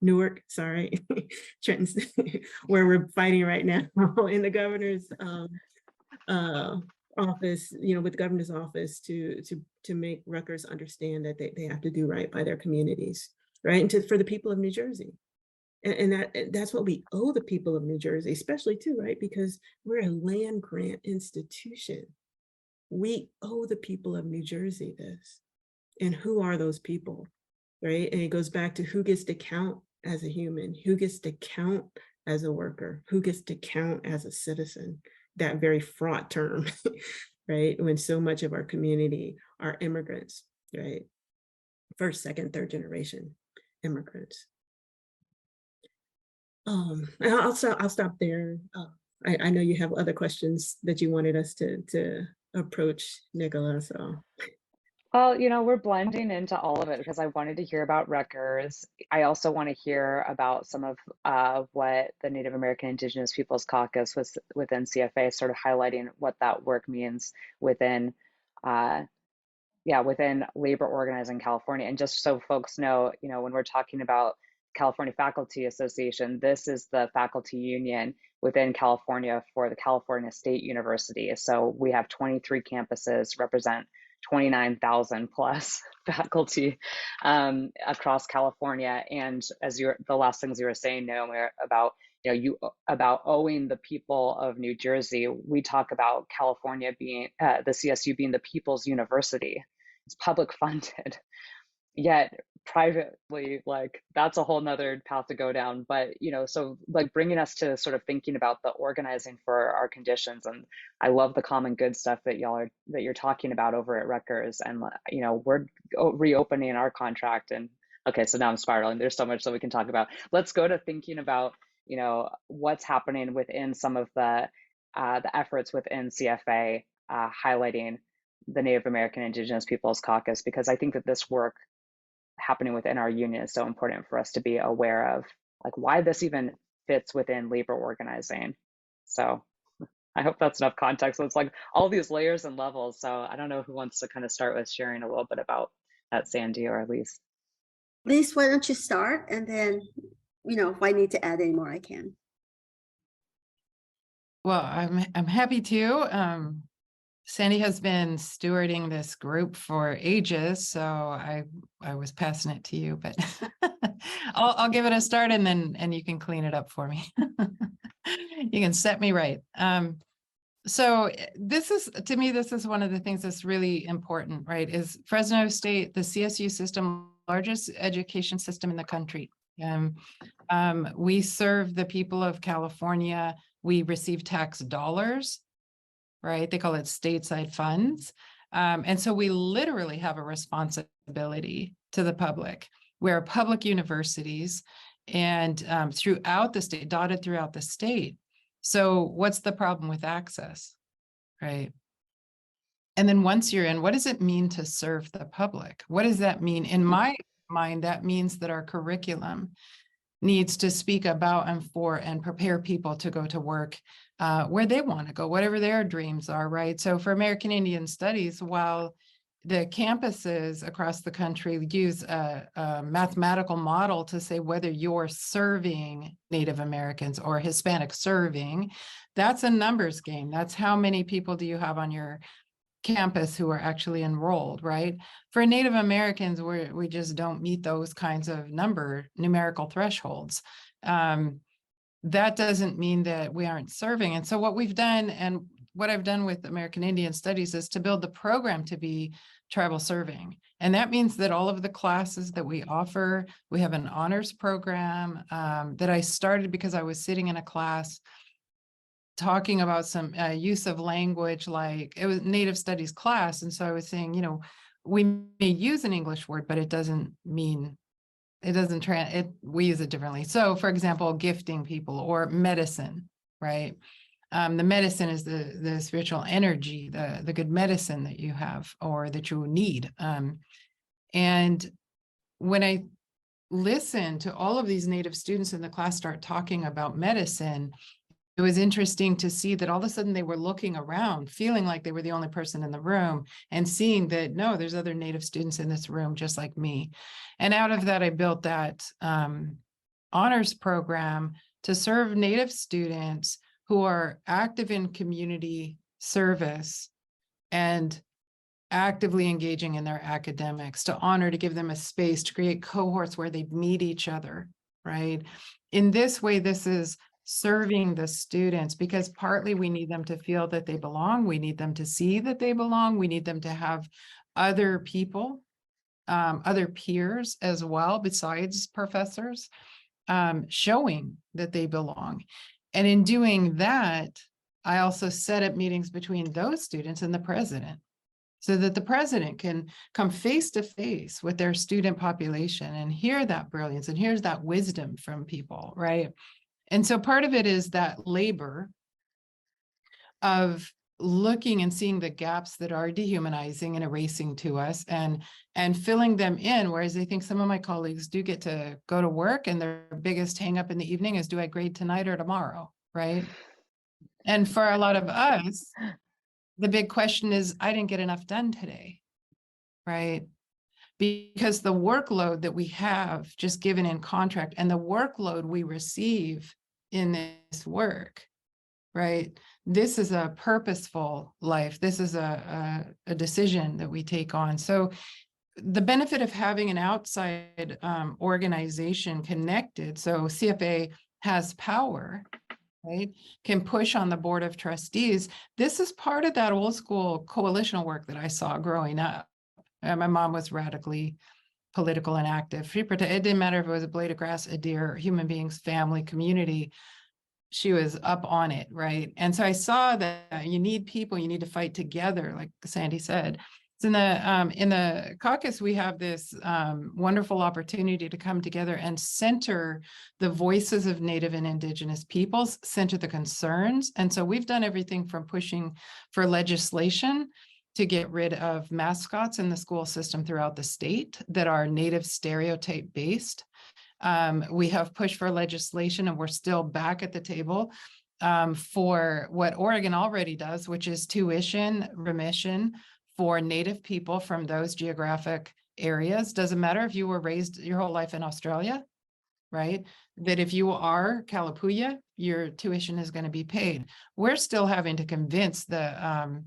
Newark, sorry, Trenton, where we're fighting right now in the governor's office, you know, with the governor's office to make Rutgers understand that they have to do right by their communities, right? And for the people of New Jersey. And that's what we owe the people of New Jersey, especially too, right? Because we're a land grant institution. We owe the people of New Jersey this. And who are those people, right? And it goes back to who gets to count as a human, who gets to count as a worker, who gets to count as a citizen, that very fraught term, right? When so much of our community are immigrants, right? First, second, third generation immigrants. I'll stop there. I know you have other questions that you wanted us to approach, Nicola. So, Well, you know, we're blending into all of it because I wanted to hear about Rutgers. I also want to hear about some of what the Native American Indigenous Peoples Caucus was within CFA, sort of highlighting what that work means within within labor organizing California. And just so folks know, you know, when we're talking about California Faculty Association, this is the faculty union within California for the California State University. So we have 23 campuses, represent 29,000 plus faculty across California. And as the last things you were saying, Naomi, about about owing the people of New Jersey, we talk about California being the CSU being the people's university. It's public funded, yet privately, like that's a whole nother path to go down. But so like bringing us to sort of thinking about the organizing for our conditions. And I love the common good stuff that you're talking about over at Rutgers. And we're reopening our contract. And okay, so now I'm spiraling. There's so much that we can talk about. Let's go to thinking about what's happening within some of the efforts within CFA, highlighting the Native American Indigenous Peoples Caucus, because I think that this work happening within our union is so important for us to be aware of, like why this even fits within labor organizing. So I hope that's enough context. So it's like all these layers and levels. So I don't know who wants to kind of start with sharing a little bit about that, Sandy or Elise. Elise, why don't you start? And then, if I need to add any more, I can. Well, I'm happy to. Sandy has been stewarding this group for ages, so I was passing it to you, but I'll give it a start and you can clean it up for me. You can set me right. So this is, to me, this is one of the things that's really important, right? Is Fresno State, the CSU system, largest education system in the country. We serve the people of California. We receive tax dollars, right? They call it stateside funds. And so we literally have a responsibility to the public. We're public universities and throughout the state, dotted throughout the state. So what's the problem with access, right? And then once you're in, what does it mean to serve the public? What does that mean? In my mind, that means that our curriculum needs to speak about and for and prepare people to go to work where they want to go, whatever their dreams are, right? So for American Indian Studies, while the campuses across the country use a mathematical model to say whether you're serving Native Americans or Hispanic serving, that's a numbers game. That's how many people do you have on your campus who are actually enrolled, right? For Native Americans, we just don't meet those kinds of numerical thresholds. That doesn't mean that we aren't serving. And so what we've done, and what I've done with American Indian Studies, is to build the program to be tribal serving. And that means that all of the classes that we offer, we have an honors program that I started because I was sitting in a class talking about some use of language, like it was Native Studies class. And so I was saying, we may use an English word, but it doesn't mean, we use it differently. So for example, gifting people or medicine, right? The medicine is the spiritual energy, the good medicine that you have or that you need. And when I listen to all of these Native students in the class start talking about medicine, it was interesting to see that all of a sudden they were looking around, feeling like they were the only person in the room, and seeing that, no, there's other Native students in this room just like me. And out of that, I built that honors program to serve Native students who are active in community service and actively engaging in their academics, to honor, to give them a space, to create cohorts where they meet each other, right? In this way, this is serving the students, because partly we need them to feel that they belong. We need them to see that they belong. We need them to have other people, other peers as well, besides professors, showing that they belong. And in doing that, I also set up meetings between those students and the president, so that the president can come face to face with their student population and hear that brilliance and hears that wisdom from people, right? And so part of it is that labor of looking and seeing the gaps that are dehumanizing and erasing to us, and filling them in. Whereas I think some of my colleagues do get to go to work and their biggest hang up in the evening is, do I grade tonight or tomorrow, right? And for a lot of us, the big question is, I didn't get enough done today, right? Because the workload that we have just given in contract and the workload we receive in this work, right? This is a purposeful life. This is a decision that we take on. So the benefit of having an outside organization connected, so CFA has power, right, can push on the board of trustees. This is part of that old school coalitional work that I saw growing up. My mom was radically political and active. It didn't matter if it was a blade of grass, a deer, human beings, family, community. She was up on it, right? And so I saw that you need people, you need to fight together, like Sandy said. So in the caucus, we have this wonderful opportunity to come together and center the voices of Native and Indigenous peoples, center the concerns. And so we've done everything from pushing for legislation to get rid of mascots in the school system throughout the state that are Native stereotype based. We have pushed for legislation, and we're still back at the table for what Oregon already does, which is tuition remission for Native people from those geographic areas. Doesn't matter if you were raised your whole life in Australia, right? That if you are Kalapuya, your tuition is going to be paid. We're still having to convince the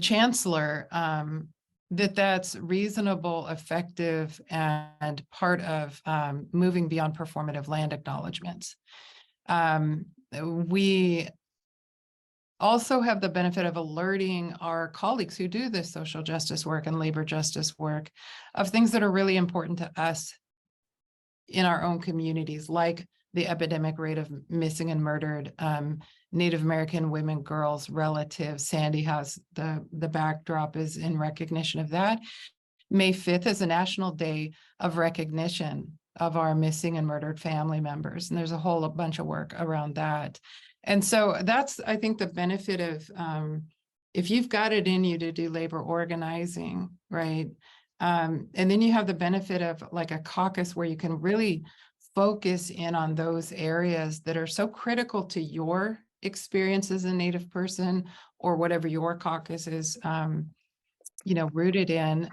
chancellor that that's reasonable, effective, and part of moving beyond performative land acknowledgements. We also have the benefit of alerting our colleagues who do this social justice work and labor justice work of things that are really important to us in our own communities, like the epidemic rate of missing and murdered Native American women, girls, relatives. Sandy has the backdrop is in recognition of that. May 5th is a National Day of Recognition of our missing and murdered family members. And there's a whole bunch of work around that. And so that's, I think, the benefit of if you've got it in you to do labor organizing, right? And then you have the benefit of like a caucus where you can really focus in on those areas that are so critical to your experience as a Native person, or whatever your caucus is, rooted in.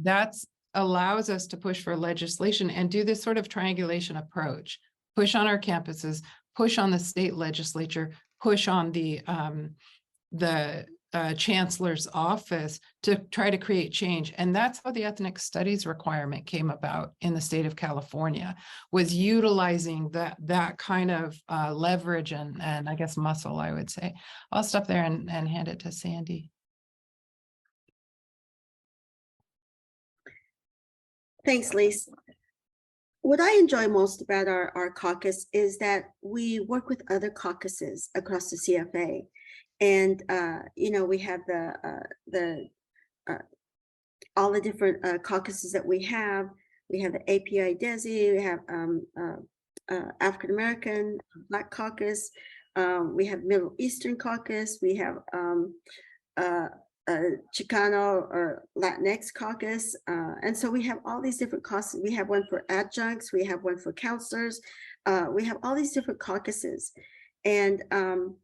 That allows us to push for legislation and do this sort of triangulation approach, push on our campuses, push on the state legislature, push on the chancellor's office to try to create change. And that's how the ethnic studies requirement came about in the state of California, was utilizing that kind of leverage and I guess muscle, I would say. I'll stop there and hand it to Sandy. Thanks, Lise. What I enjoy most about our caucus is that we work with other caucuses across the CFA. And, we have all the different caucuses that we have. We have the API DESI, we have African American, Black Caucus, we have Middle Eastern Caucus, we have Chicano or Latinx caucus. And so we have all these different caucuses. We have one for adjuncts, we have one for counselors, We have all these different caucuses. And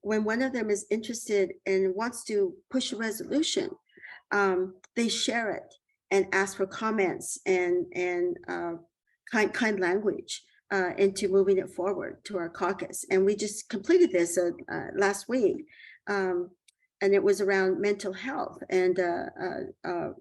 when one of them is interested and wants to push a resolution, they share it and ask for comments and kind language into moving it forward to our caucus. And we just completed this last week. And it was around mental health and the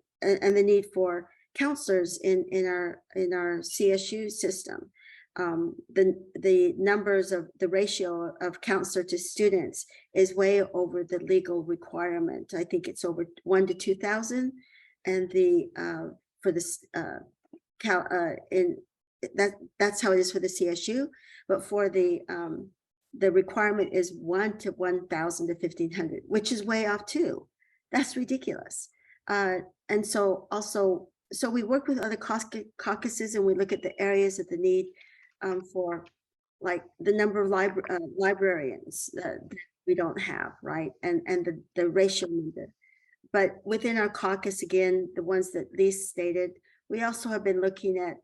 need for counselors in our CSU system. The numbers of the ratio of counselor to students is way over the legal requirement. I think it's over 1 to 2,000, and for this that's how it is for the CSU. But for the requirement is 1 to 1,000 to 1,500, which is way off too. That's ridiculous. And so we work with other caucuses, and we look at the areas of the need for, like, the number of librarians that we don't have, right? And the ratio needed. But within our caucus, again, the ones that Lisa stated, we also have been looking at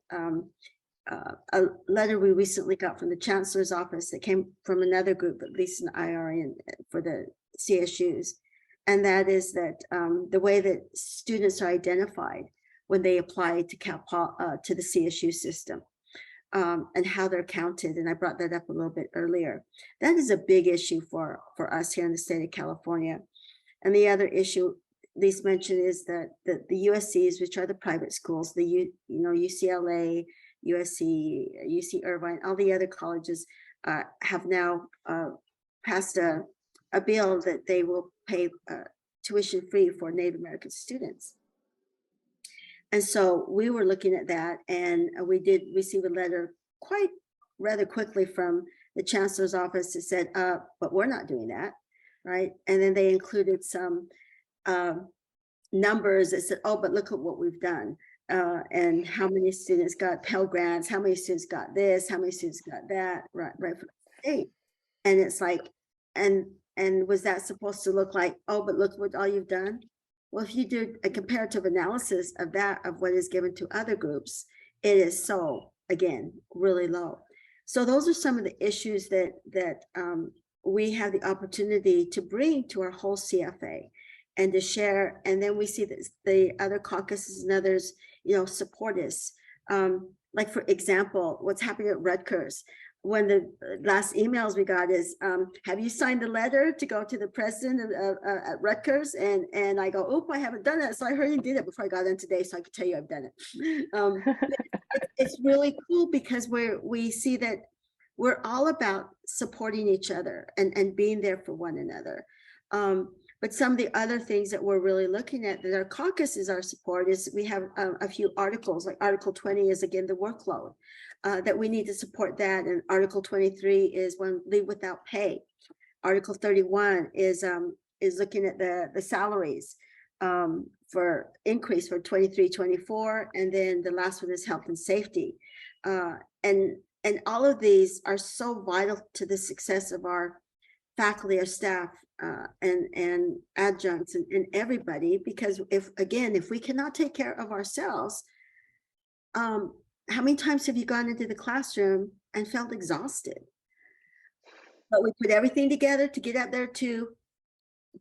a letter we recently got from the Chancellor's office that came from another group that Lisa and I are in for the CSUs. And that is that the way that students are identified when they apply to to the CSU system, and how they're counted. And I brought that up a little bit earlier. That is a big issue for us here in the state of California. And the other issue Lisa mentioned is that the USCs, which are the private schools, the UCLA, USC, UC Irvine, all the other colleges have now passed a bill that they will pay tuition free for Native American students. And so we were looking at that, and we did receive a letter rather quickly from the Chancellor's office that said, but we're not doing that, right? And then they included some numbers that said, oh, but look at what we've done. And how many students got Pell Grants, how many students got this, how many students got that, right from the state. And it's like, and was that supposed to look like, oh, but look what all you've done? Well, if you do a comparative analysis of that, of what is given to other groups, it is so, again, really low. So those are some of the issues that we have the opportunity to bring to our whole CFA and to share. And then we see that the other caucuses and others, support us. Like, for example, what's happening at Rutgers. One of the last emails we got is, have you signed the letter to go to the president at Rutgers? And I go, oop, I haven't done it. So I heard you did it before I got in today, so I could tell you I've done it. It's really cool because we see that we're all about supporting each other and being there for one another. But some of the other things that we're really looking at that our caucus is our support is we have a few articles, like Article 20 is, again, the workload, that we need to support that. And Article 23 is when leave without pay. Article 31 is looking at the salaries for increase for 23-24. And then the last one is health and safety. And all of these are so vital to the success of our faculty, our staff, and adjuncts and everybody, because if we cannot take care of ourselves, how many times have you gone into the classroom and felt exhausted? But we put everything together to get up there to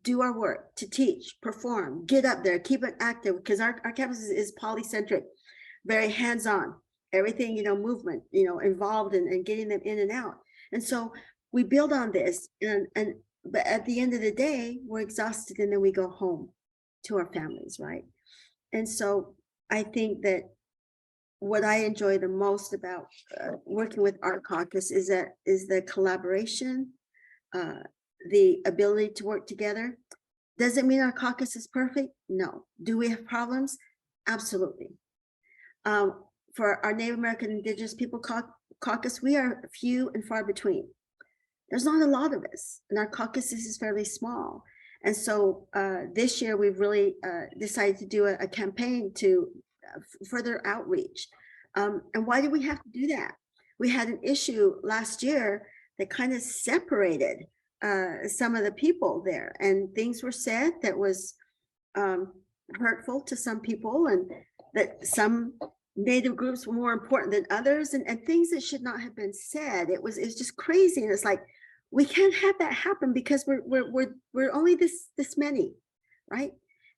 do our work, to teach, perform, get up there, keep it active, because our campus is polycentric, very hands-on, everything, movement, involved in getting them in and out. And so we build on this, but at the end of the day, we're exhausted, and then we go home to our families, right? And so I think that what I enjoy the most about working with our caucus is the collaboration, the ability to work together. Does it mean our caucus is perfect? No. Do we have problems? Absolutely. For our Native American Indigenous People Caucus, we are few and far between. There's not a lot of us, and our caucus is fairly small. And so this year we've really decided to do a campaign to further outreach. And why do we have to do that? We had an issue last year that kind of separated some of the people there, and things were said that was hurtful to some people, and that some Native groups were more important than others, and things that should not have been said. It's just crazy. And it's like, we can't have that happen because we're only this many, right?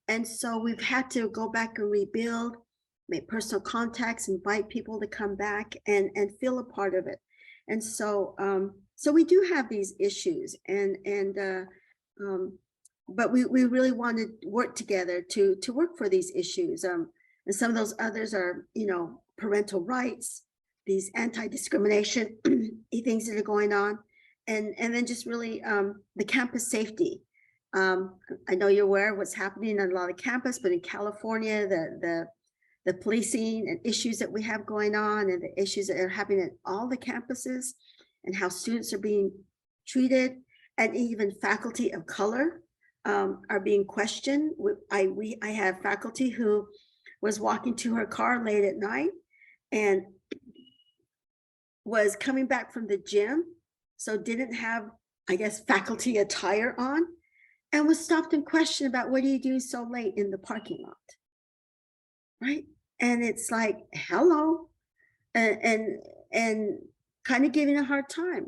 And so we've had to go back and rebuild, make personal contacts, invite people to come back and feel a part of it. And so so we do have these issues, but we really want to work together to work for these issues. And some of those others are, you know, parental rights, these anti-discrimination things that are going on, and then just really the campus safety. I know you're aware of what's happening on a lot of campus, but in California, the policing and issues that we have going on, and the issues that are happening at all the campuses, and how students are being treated, and even faculty of color are being questioned. I have faculty who was walking to her car late at night and was coming back from the gym, so didn't have, I guess, faculty attire on, and was stopped and questioned about, what are you doing so late in the parking lot, right? And it's like, hello, and kind of giving a hard time.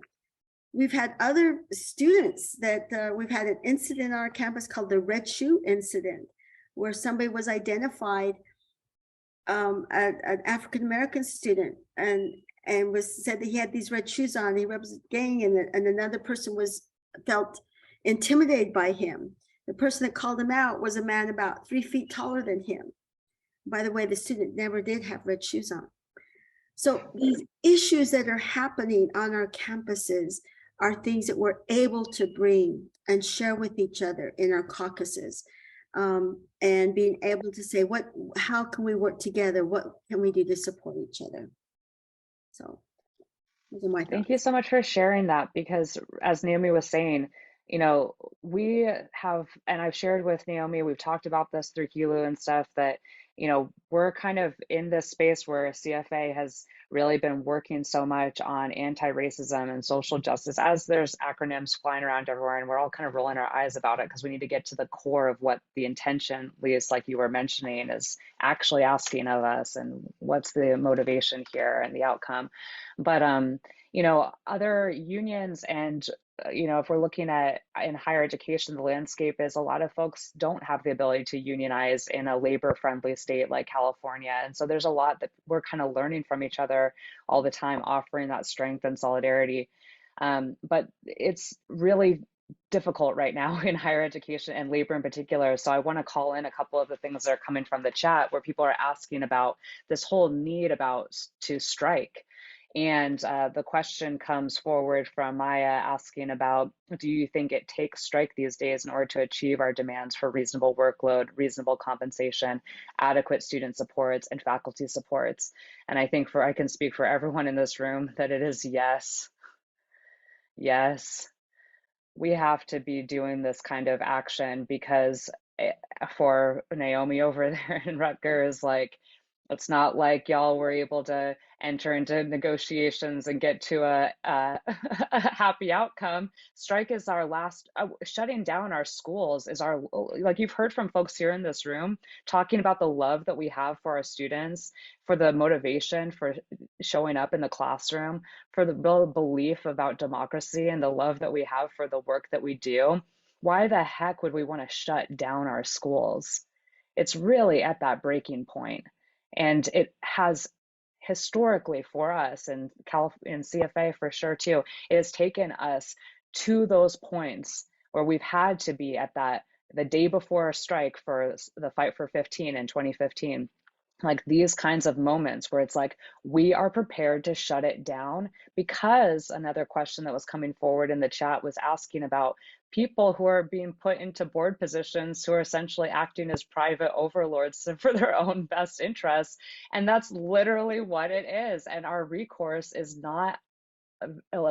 We've had other students that we've had an incident on our campus called the red shoe incident, where somebody was identified, an African-American student, and was said that he had these red shoes on, he represented gang, and another person felt intimidated by him. The person that called him out was a man about 3 feet taller than him. By the way, the student never did have red shoes on. So these issues that are happening on our campuses are things that we're able to bring and share with each other in our caucuses, and being able to say, how can we work together? What can we do to support each other? So those are my thoughts. Thank you so much for sharing that, because as Naomi was saying, you know, we have, and I've shared with Naomi, we've talked about this through HELU and stuff, that, you know, we're kind of in this space where CFA has really been working so much on anti-racism and social justice, as there's acronyms flying around everywhere, and we're all kind of rolling our eyes about it because we need to get to the core of what the intention, Leas, like you were mentioning, is actually asking of us, and what's the motivation here and the outcome. But you know, other unions and you know, if we're looking at in higher education, the landscape is a lot of folks don't have the ability to unionize in a labor-friendly state like California. And so there's a lot that we're kind of learning from each other all the time, offering that strength and solidarity. But it's really difficult right now in higher education and labor in particular. So I want to call in a couple of the things that are coming from the chat, where people are asking about this whole need to strike. And the question comes forward from Maya asking about, do you think it takes strike these days in order to achieve our demands for reasonable workload, reasonable compensation, adequate student supports, and faculty supports? And I think I can speak for everyone in this room that it is yes. Yes, we have to be doing this kind of action, because for Naomi over there in Rutgers, like, it's not like y'all were able to enter into negotiations and get to a happy outcome. Strike is our last, shutting down our schools is our, like you've heard from folks here in this room, talking about the love that we have for our students, for the motivation for showing up in the classroom, for the belief about democracy and the love that we have for the work that we do. Why the heck would we want to shut down our schools? It's really at that breaking point. And it has historically for us, and in CFA for sure too, it has taken us to those points where we've had to be at that, the day before a strike for the Fight for 15 in 2015. Like these kinds of moments where it's like, we are prepared to shut it down, because another question that was coming forward in the chat was asking about people who are being put into board positions who are essentially acting as private overlords for their own best interests. And that's literally what it is. And our recourse is not,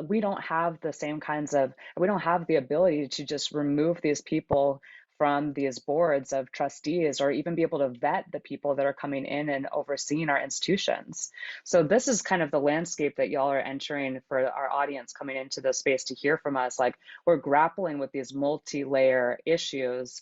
we don't have the same kinds of, we don't have the ability to just remove these people from these boards of trustees, or even be able to vet the people that are coming in and overseeing our institutions. So this is kind of the landscape that y'all are entering for our audience coming into this space to hear from us. Like, we're grappling with these multi-layer issues,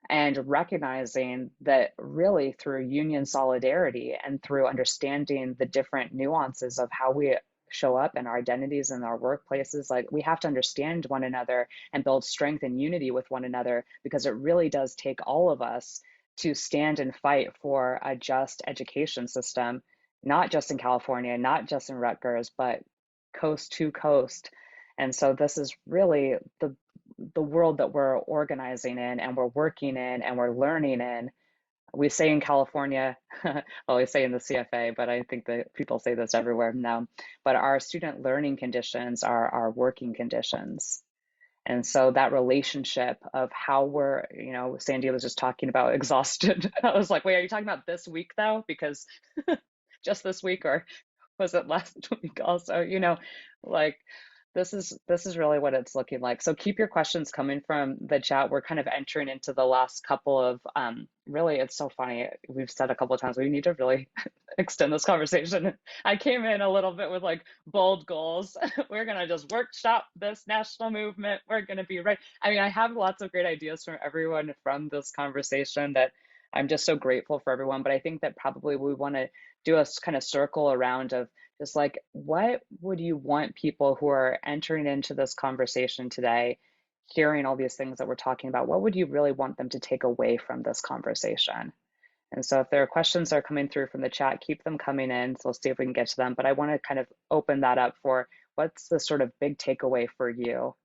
and recognizing that really through union solidarity and through understanding the different nuances of how we show up and our identities in our workplaces, like we have to understand one another and build strength and unity with one another, because it really does take all of us to stand and fight for a just education system, not just in California, not just in Rutgers, but coast to coast. And so this is really the world that we're organizing in and we're working in and we're learning in. We say in California, well, we say in the CFA, but I think that people say this everywhere now, but our student learning conditions are our working conditions. And so that relationship of how we're, you know, Sandy was just talking about exhausted. I was like, wait, are you talking about this week though? Because just this week, or was it last week also? You know, like this is really what it's looking like. So keep your questions coming from the chat. We're kind of entering into the last couple of really, it's so funny. We've said a couple of times we need to really extend this conversation. I came in a little bit with like bold goals. We're gonna just workshop this national movement. We're gonna be right. I mean, I have lots of great ideas from everyone from this conversation that I'm just so grateful for everyone. But I think that probably we want to do a kind of circle around of just like, what would you want people who are entering into this conversation today, hearing all these things that we're talking about, what would you really want them to take away from this conversation? And so if there are questions that are coming through from the chat, keep them coming in. So we'll see if we can get to them. But I want to kind of open that up for what's the sort of big takeaway for you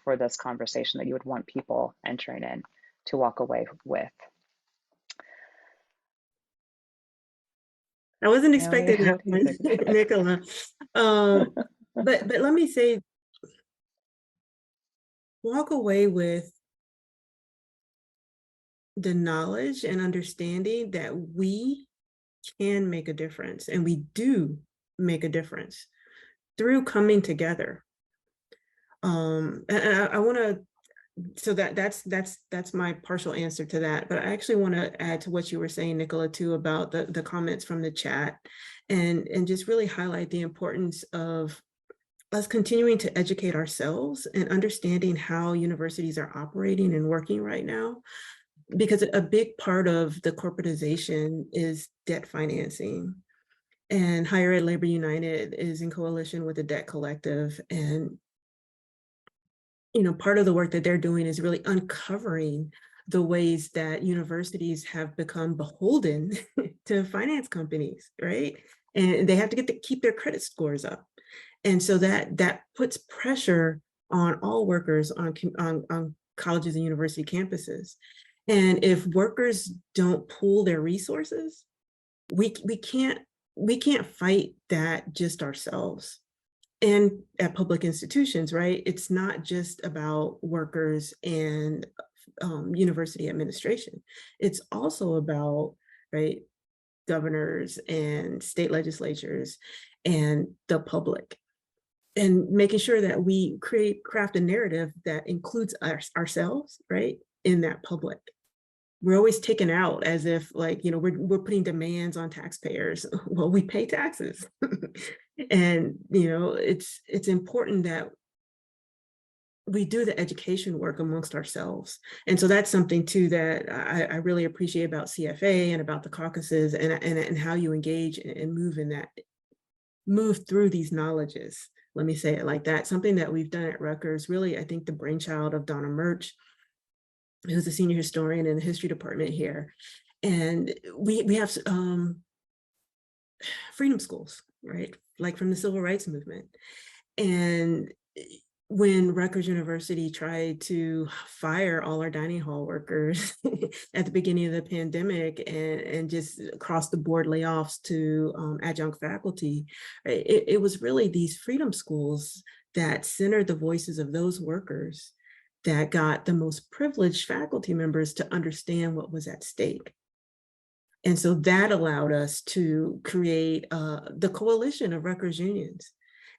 for this conversation that you would want people entering in to walk away with. I wasn't Naomi, expecting that what do you one, think? Nicola. But let me say, walk away with the knowledge and understanding that we can make a difference, and we do make a difference through coming together. And I want to, so that's my partial answer to that. But I actually want to add to what you were saying, Nicola, too, about the comments from the chat, and just really highlight the importance of us continuing to educate ourselves and understanding how universities are operating and working right now. Because a big part of the corporatization is debt financing. And Higher Ed Labor United is in coalition with the Debt Collective. And, you know, part of the work that they're doing is really uncovering the ways that universities have become beholden to finance companies, right? And they have to keep their credit scores up. And so that puts pressure on all workers on colleges and university campuses. And if workers don't pool their resources, we can't fight that just ourselves. And at public institutions, right? It's not just about workers and university administration. It's also about, right, governors and state legislatures and the public, and making sure that we craft a narrative that includes ourselves, right, in that public. We're always taken out as if, like, you know, we're putting demands on taxpayers. Well, we pay taxes. And, you know, it's important that we do the education work amongst ourselves. And so that's something too that I really appreciate about CFA and about the caucuses, and how you engage and move through these knowledges. Let me say it like that. Something that we've done at Rutgers, really, I think the brainchild of Donna Murch, who's a senior historian in the history department here. And we have freedom schools, right? Like from the civil rights movement. And when Rutgers University tried to fire all our dining hall workers at the beginning of the pandemic, and just across the board layoffs to adjunct faculty, it was really these freedom schools that centered the voices of those workers that got the most privileged faculty members to understand what was at stake. And so that allowed us to create the coalition of Rutgers unions.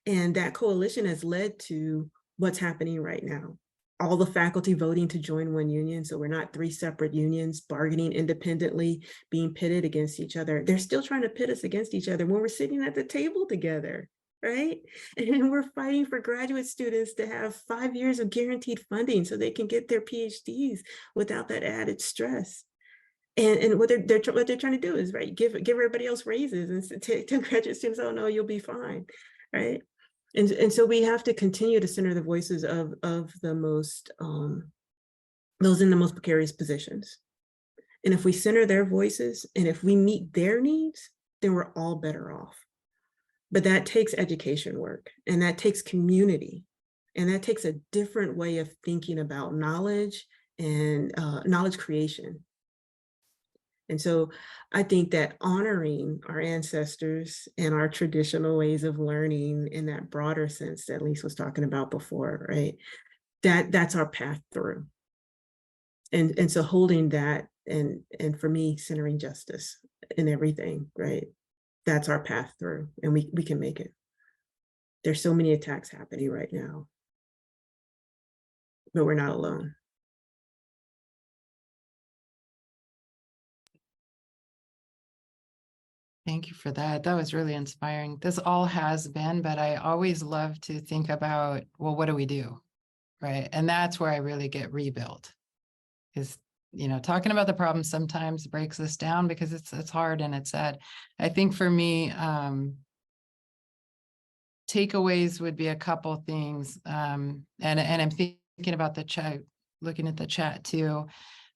And that coalition has led to what's happening right now. All the faculty voting to join one union. So we're not three separate unions bargaining independently, being pitted against each other. They're still trying to pit us against each other when we're sitting at the table together. right? And we're fighting for graduate students to have 5 years of guaranteed funding so they can get their PhDs without that added stress. And what they're trying to do is, right, give everybody else raises and tell graduate students, oh no, you'll be fine, right? And so we have to continue to center the voices of the most those in the most precarious positions. And if we center their voices and if we meet their needs, then we're all better off. But that takes education work, and that takes community, and that takes a different way of thinking about knowledge and knowledge creation. And so I think that honoring our ancestors and our traditional ways of learning in that broader sense that Lisa was talking about before, right? That's our path through. And so holding that, and for me, centering justice in everything, right? That's our path through, and we can make it. There's so many attacks happening right now, but we're not alone. Thank you for that. That was really inspiring. This all has been, but I always love to think about, well, what do we do? Right. And that's where I really get rebuilt. Is, talking about the problem sometimes breaks us down because it's hard and it's sad. I think for me, takeaways would be a couple things. And I'm thinking about the chat, looking at the chat too.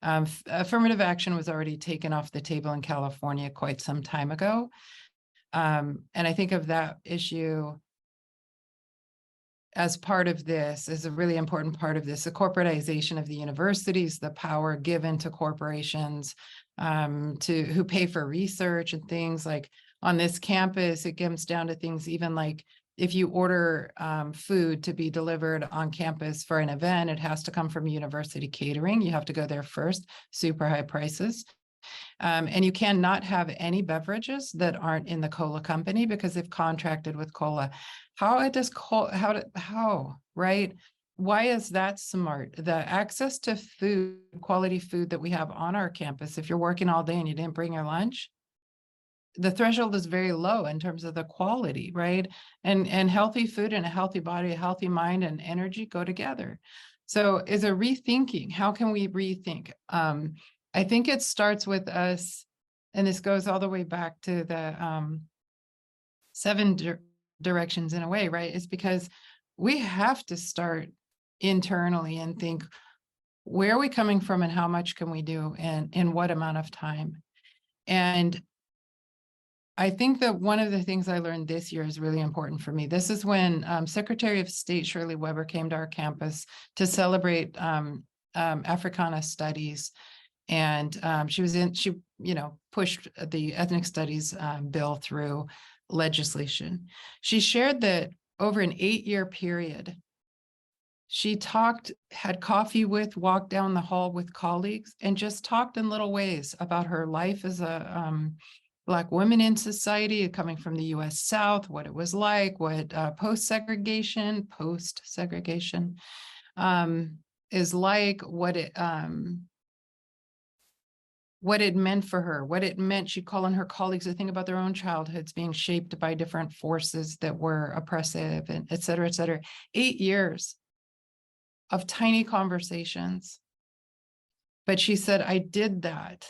Affirmative action was already taken off the table in California quite some time ago. And I think of that issue as part of this, is a really important part of this, the corporatization of the universities, the power given to corporations who pay for research and things like on this campus. It comes down to things even like if you order food to be delivered on campus for an event, it has to come from university catering. You have to go there first, super high prices. And you cannot have any beverages that aren't in the cola company because they've contracted with cola. How, right? Why is that smart? The access to food, quality food that we have on our campus, if you're working all day and you didn't bring your lunch, the threshold is very low in terms of the quality, right? And healthy food and a healthy body, a healthy mind and energy go together. So is a rethinking. How can we rethink? I think it starts with us, and this goes all the way back to the 7 directions in a way, right? It's because we have to start internally and think, where are we coming from and how much can we do and in what amount of time? And I think that one of the things I learned this year is really important for me. This is when Secretary of State Shirley Weber came to our campus to celebrate Africana studies. And she pushed the ethnic studies bill through legislation. She shared that over an 8-year period, she had coffee with, walked down the hall with colleagues, and just talked in little ways about her life as a Black woman in society, coming from the US South, what it was like, what post-segregation is like, what it meant for her, what it meant. She'd call on her colleagues to think about their own childhoods being shaped by different forces that were oppressive, and et cetera, et cetera. 8 years of tiny conversations. But she said, I did that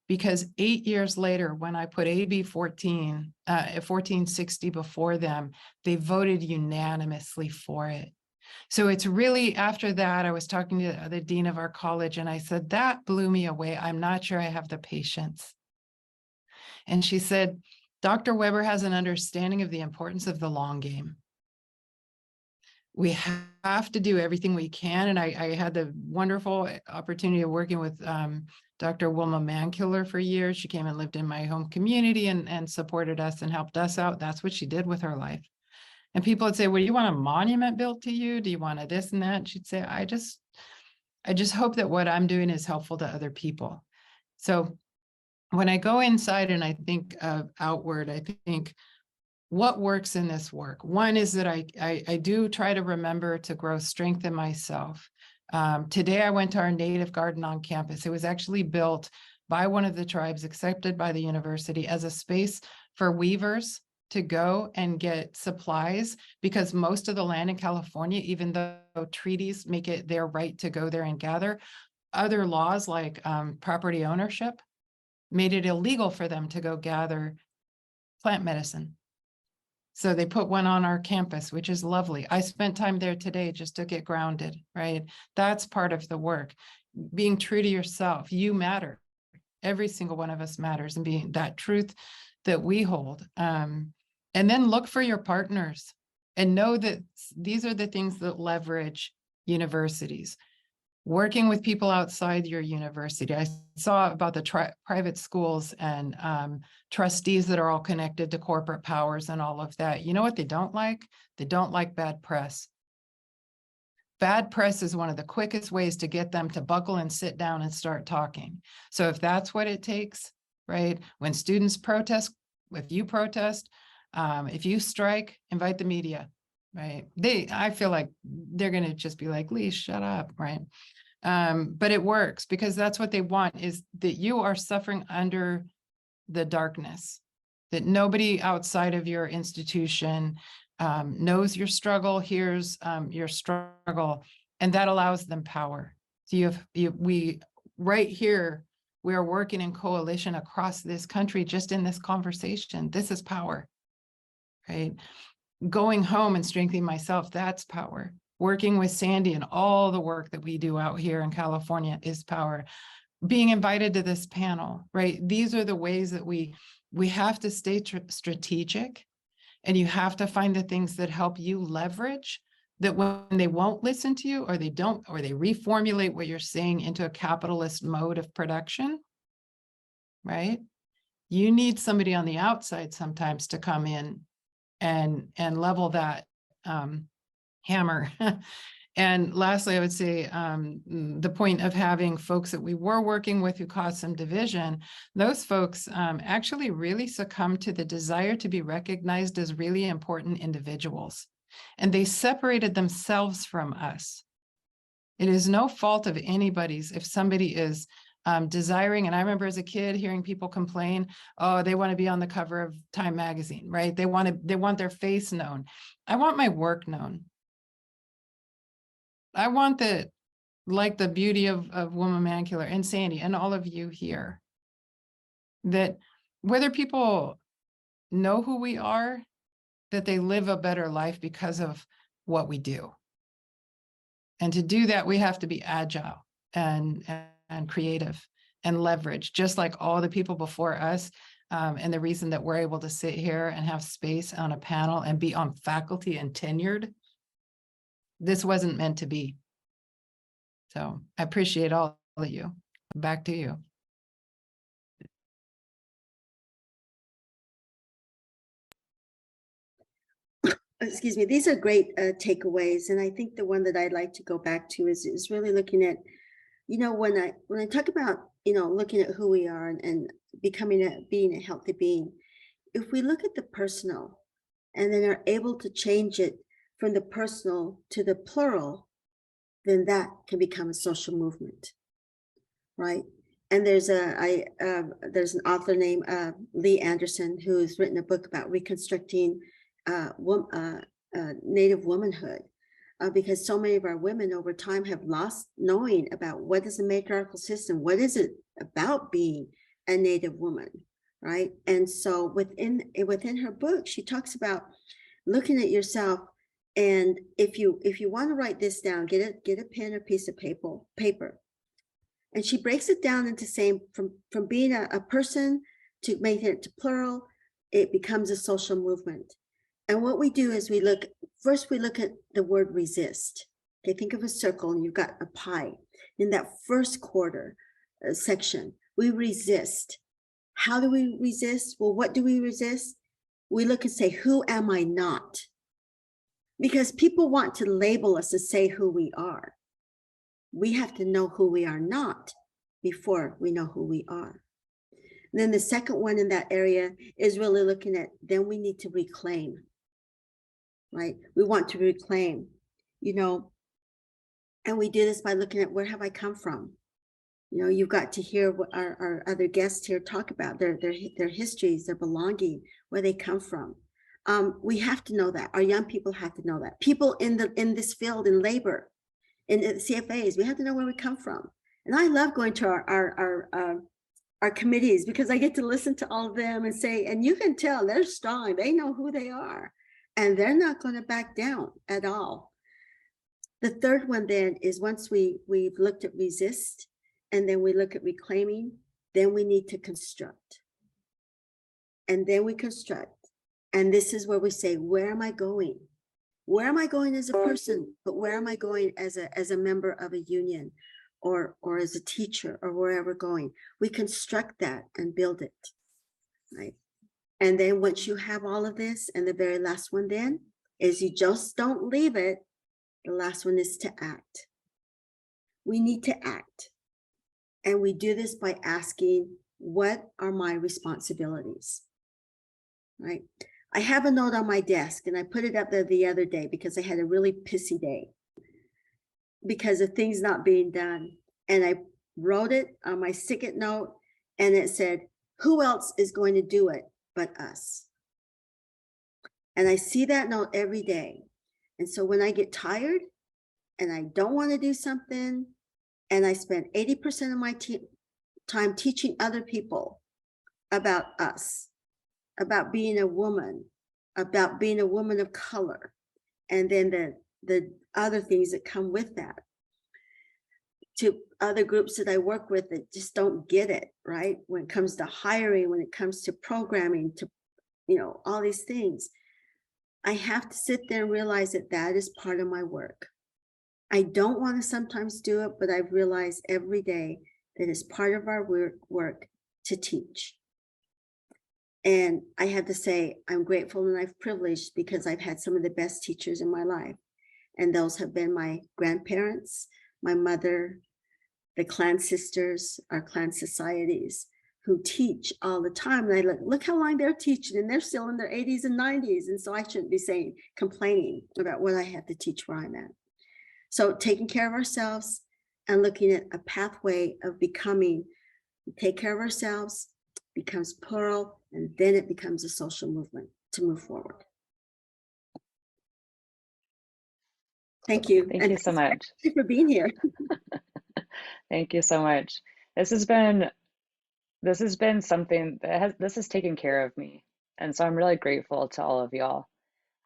because 8 years later, when I put AB 1460 before them, they voted unanimously for it. So it's really after that, I was talking to the dean of our college and I said, that blew me away. I'm not sure I have the patience. And she said, Dr. Weber has an understanding of the importance of the long game. We have to do everything we can. And I had the wonderful opportunity of working with Dr. Wilma Mankiller for years. She came and lived in my home community and supported us and helped us out. That's what she did with her life. And people would say, well, do you want a monument built to you? Do you want a this and that? And she'd say, I just hope that what I'm doing is helpful to other people. So when I go inside and I think outward, I think, what works in this work? One is that I do try to remember to grow strength in myself. Today I went to our native garden on campus. It was actually built by one of the tribes, accepted by the university as a space for weavers to go and get supplies, because most of the land in California, even though treaties make it their right to go there and gather, other laws like property ownership made it illegal for them to go gather plant medicine. So they put one on our campus, which is lovely. I spent time there today just to get grounded, right? That's part of the work. Being true to yourself. You matter. Every single one of us matters, and being that truth that we hold. And then look for your partners and know that these are the things that leverage universities. Working with people outside your university. I saw about the private schools and trustees that are all connected to corporate powers and all of that. You know what they don't like? They don't like bad press. Bad press is one of the quickest ways to get them to buckle and sit down and start talking. So if that's what it takes, right? When students protest, if you protest, if you strike, invite the media, right? I feel like they're going to just be like, Lee, shut up, right? But it works because that's what they want, is that you are suffering under the darkness, that nobody outside of your institution knows your struggle, hears your struggle, and that allows them power. So we right here, we are working in coalition across this country, just in this conversation. This is power, right? Going home and strengthening myself, that's power. Working with Sandy and all the work that we do out here in California is power. Being invited to this panel, right? These are the ways that we have to stay strategic, and you have to find the things that help you leverage, that when they won't listen to you, or they don't, or they reformulate what you're saying into a capitalist mode of production, right? You need somebody on the outside sometimes to come in and level that hammer. And lastly, I would say the point of having folks that we were working with who caused some division, those folks actually really succumbed to the desire to be recognized as really important individuals. And they separated themselves from us. It is no fault of anybody's if somebody is desiring, and I remember as a kid hearing people complain, oh, they want to be on the cover of Time magazine, right? They want their face known. I want my work known. I want that, like the beauty of Woman Man Killer and Sandy and all of you here, that whether people know who we are, that they live a better life because of what we do. And to do that, we have to be agile and creative and leverage, just like all the people before us. And the reason that we're able to sit here and have space on a panel and be on faculty and tenured, this wasn't meant to be. So I appreciate all of you. Back to you. Excuse me, these are great takeaways. And I think the one that I'd like to go back to is really looking at, when I talk about, looking at who we are and being a healthy being, if we look at the personal and then are able to change it from the personal to the plural, then that can become a social movement, right? And there's an author named Lee Anderson who's written a book about reconstructing Native womanhood, because so many of our women over time have lost knowing about what is the matriarchal system, what is it about being a Native woman, right? And so within her book, she talks about looking at yourself, and if you want to write this down, get a pen or piece of paper. And she breaks it down into saying from being a person to making it to plural, it becomes a social movement. And what we do is we look at the word resist. Okay, think of a circle and you've got a pie. In that first quarter section, we resist. How do we resist? Well, what do we resist? We look and say, who am I not? Because people want to label us and say who we are. We have to know who we are not before we know who we are. And then the second one in that area is really looking at, then we need to reclaim, right? We want to reclaim, and we do this by looking at, where have I come from? You've got to hear what our other guests here talk about, their histories, their belonging, where they come from. We have to know that. Our young people have to know that. People in this field, in labor, in the CFAs, we have to know where we come from. And I love going to our committees because I get to listen to all of them and say, and you can tell they're strong. They know who they are, and they're not going to back down at all. The third one then is once we've looked at resist, and then we look at reclaiming, then we need to construct. And then we construct. And this is where we say, where am I going? Where am I going as a person? But where am I going as a member of a union or as a teacher or wherever we're going? We construct that and build it, right? And then once you have all of this, and the very last one then is you just don't leave it. The last one is to act. We need to act. And we do this by asking, what are my responsibilities, right? I have a note on my desk, and I put it up there the other day because I had a really pissy day because of things not being done. And I wrote it on my stick-it note, and it said, who else is going to do it but us? And I see that note every day. And so when I get tired and I don't want to do something, and I spend 80% of my time teaching other people about us, about being a woman of color, and then the other things that come with that, to other groups that I work with that just don't get it, right? When it comes to hiring, when it comes to programming, to, all these things, I have to sit there and realize that that is part of my work. I don't want to sometimes do it, but I've realized every day that it's part of our work to teach. And I have to say, I'm grateful and I'm privileged because I've had some of the best teachers in my life. And those have been my grandparents, my mother, the clan sisters, our clan societies, who teach all the time. And I look how long they're teaching, and they're still in their 80s and 90s. And so I shouldn't be complaining about what I have to teach where I'm at. So taking care of ourselves and looking at a pathway of becoming, take care of ourselves, becomes plural, and then it becomes a social movement to move forward. Thank you. Thank you so much. Thank you for being here. Thank you so much. This has been something that this has taken care of me. And so I'm really grateful to all of y'all.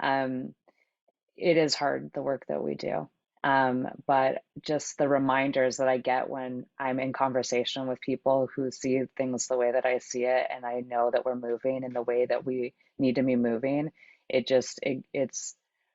It is hard, the work that we do. But just the reminders that I get when I'm in conversation with people who see things the way that I see it, and I know that we're moving in the way that we need to be moving, it's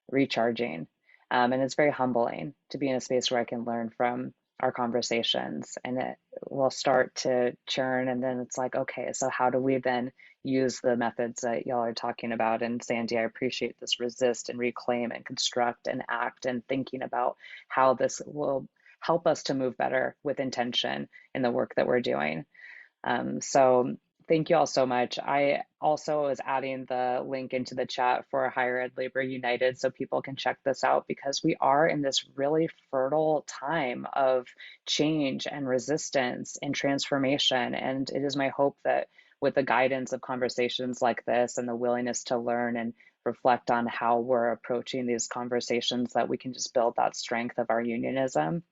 recharging. And it's very humbling to be in a space where I can learn from our conversations, and it will start to churn. And then it's like, okay, so how do we then use the methods that y'all are talking about? And Sandy, I appreciate this resist and reclaim and construct and act, and thinking about how this will help us to move better with intention in the work that we're doing. So thank you all so much. I also was adding the link into the chat for Higher Ed Labor United so people can check this out, because we are in this really fertile time of change and resistance and transformation. And it is my hope that with the guidance of conversations like this and the willingness to learn and reflect on how we're approaching these conversations, that we can just build that strength of our unionism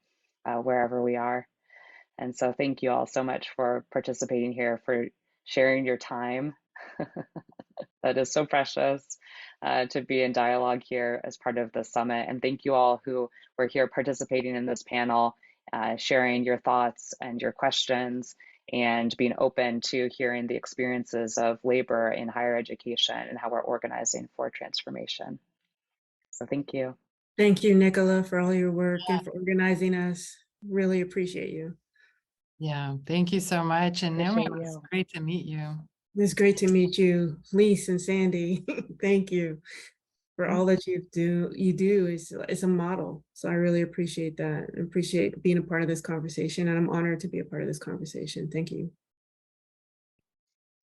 wherever we are. And so thank you all so much for participating here, for sharing your time. That is so precious to be in dialogue here as part of the summit. And thank you all who were here participating in this panel, sharing your thoughts and your questions, and being open to hearing the experiences of labor in higher education and how we're organizing for transformation. So thank you. Thank you, Nicola, for all your work and for organizing us. Really appreciate you. Yeah, thank you so much. And Naomi, it was great to meet you. It's great to meet you, Lise and Sandy. Thank you for all that you do. It's a model. So I really appreciate that. I appreciate being a part of this conversation, and I'm honored to be a part of this conversation. Thank you.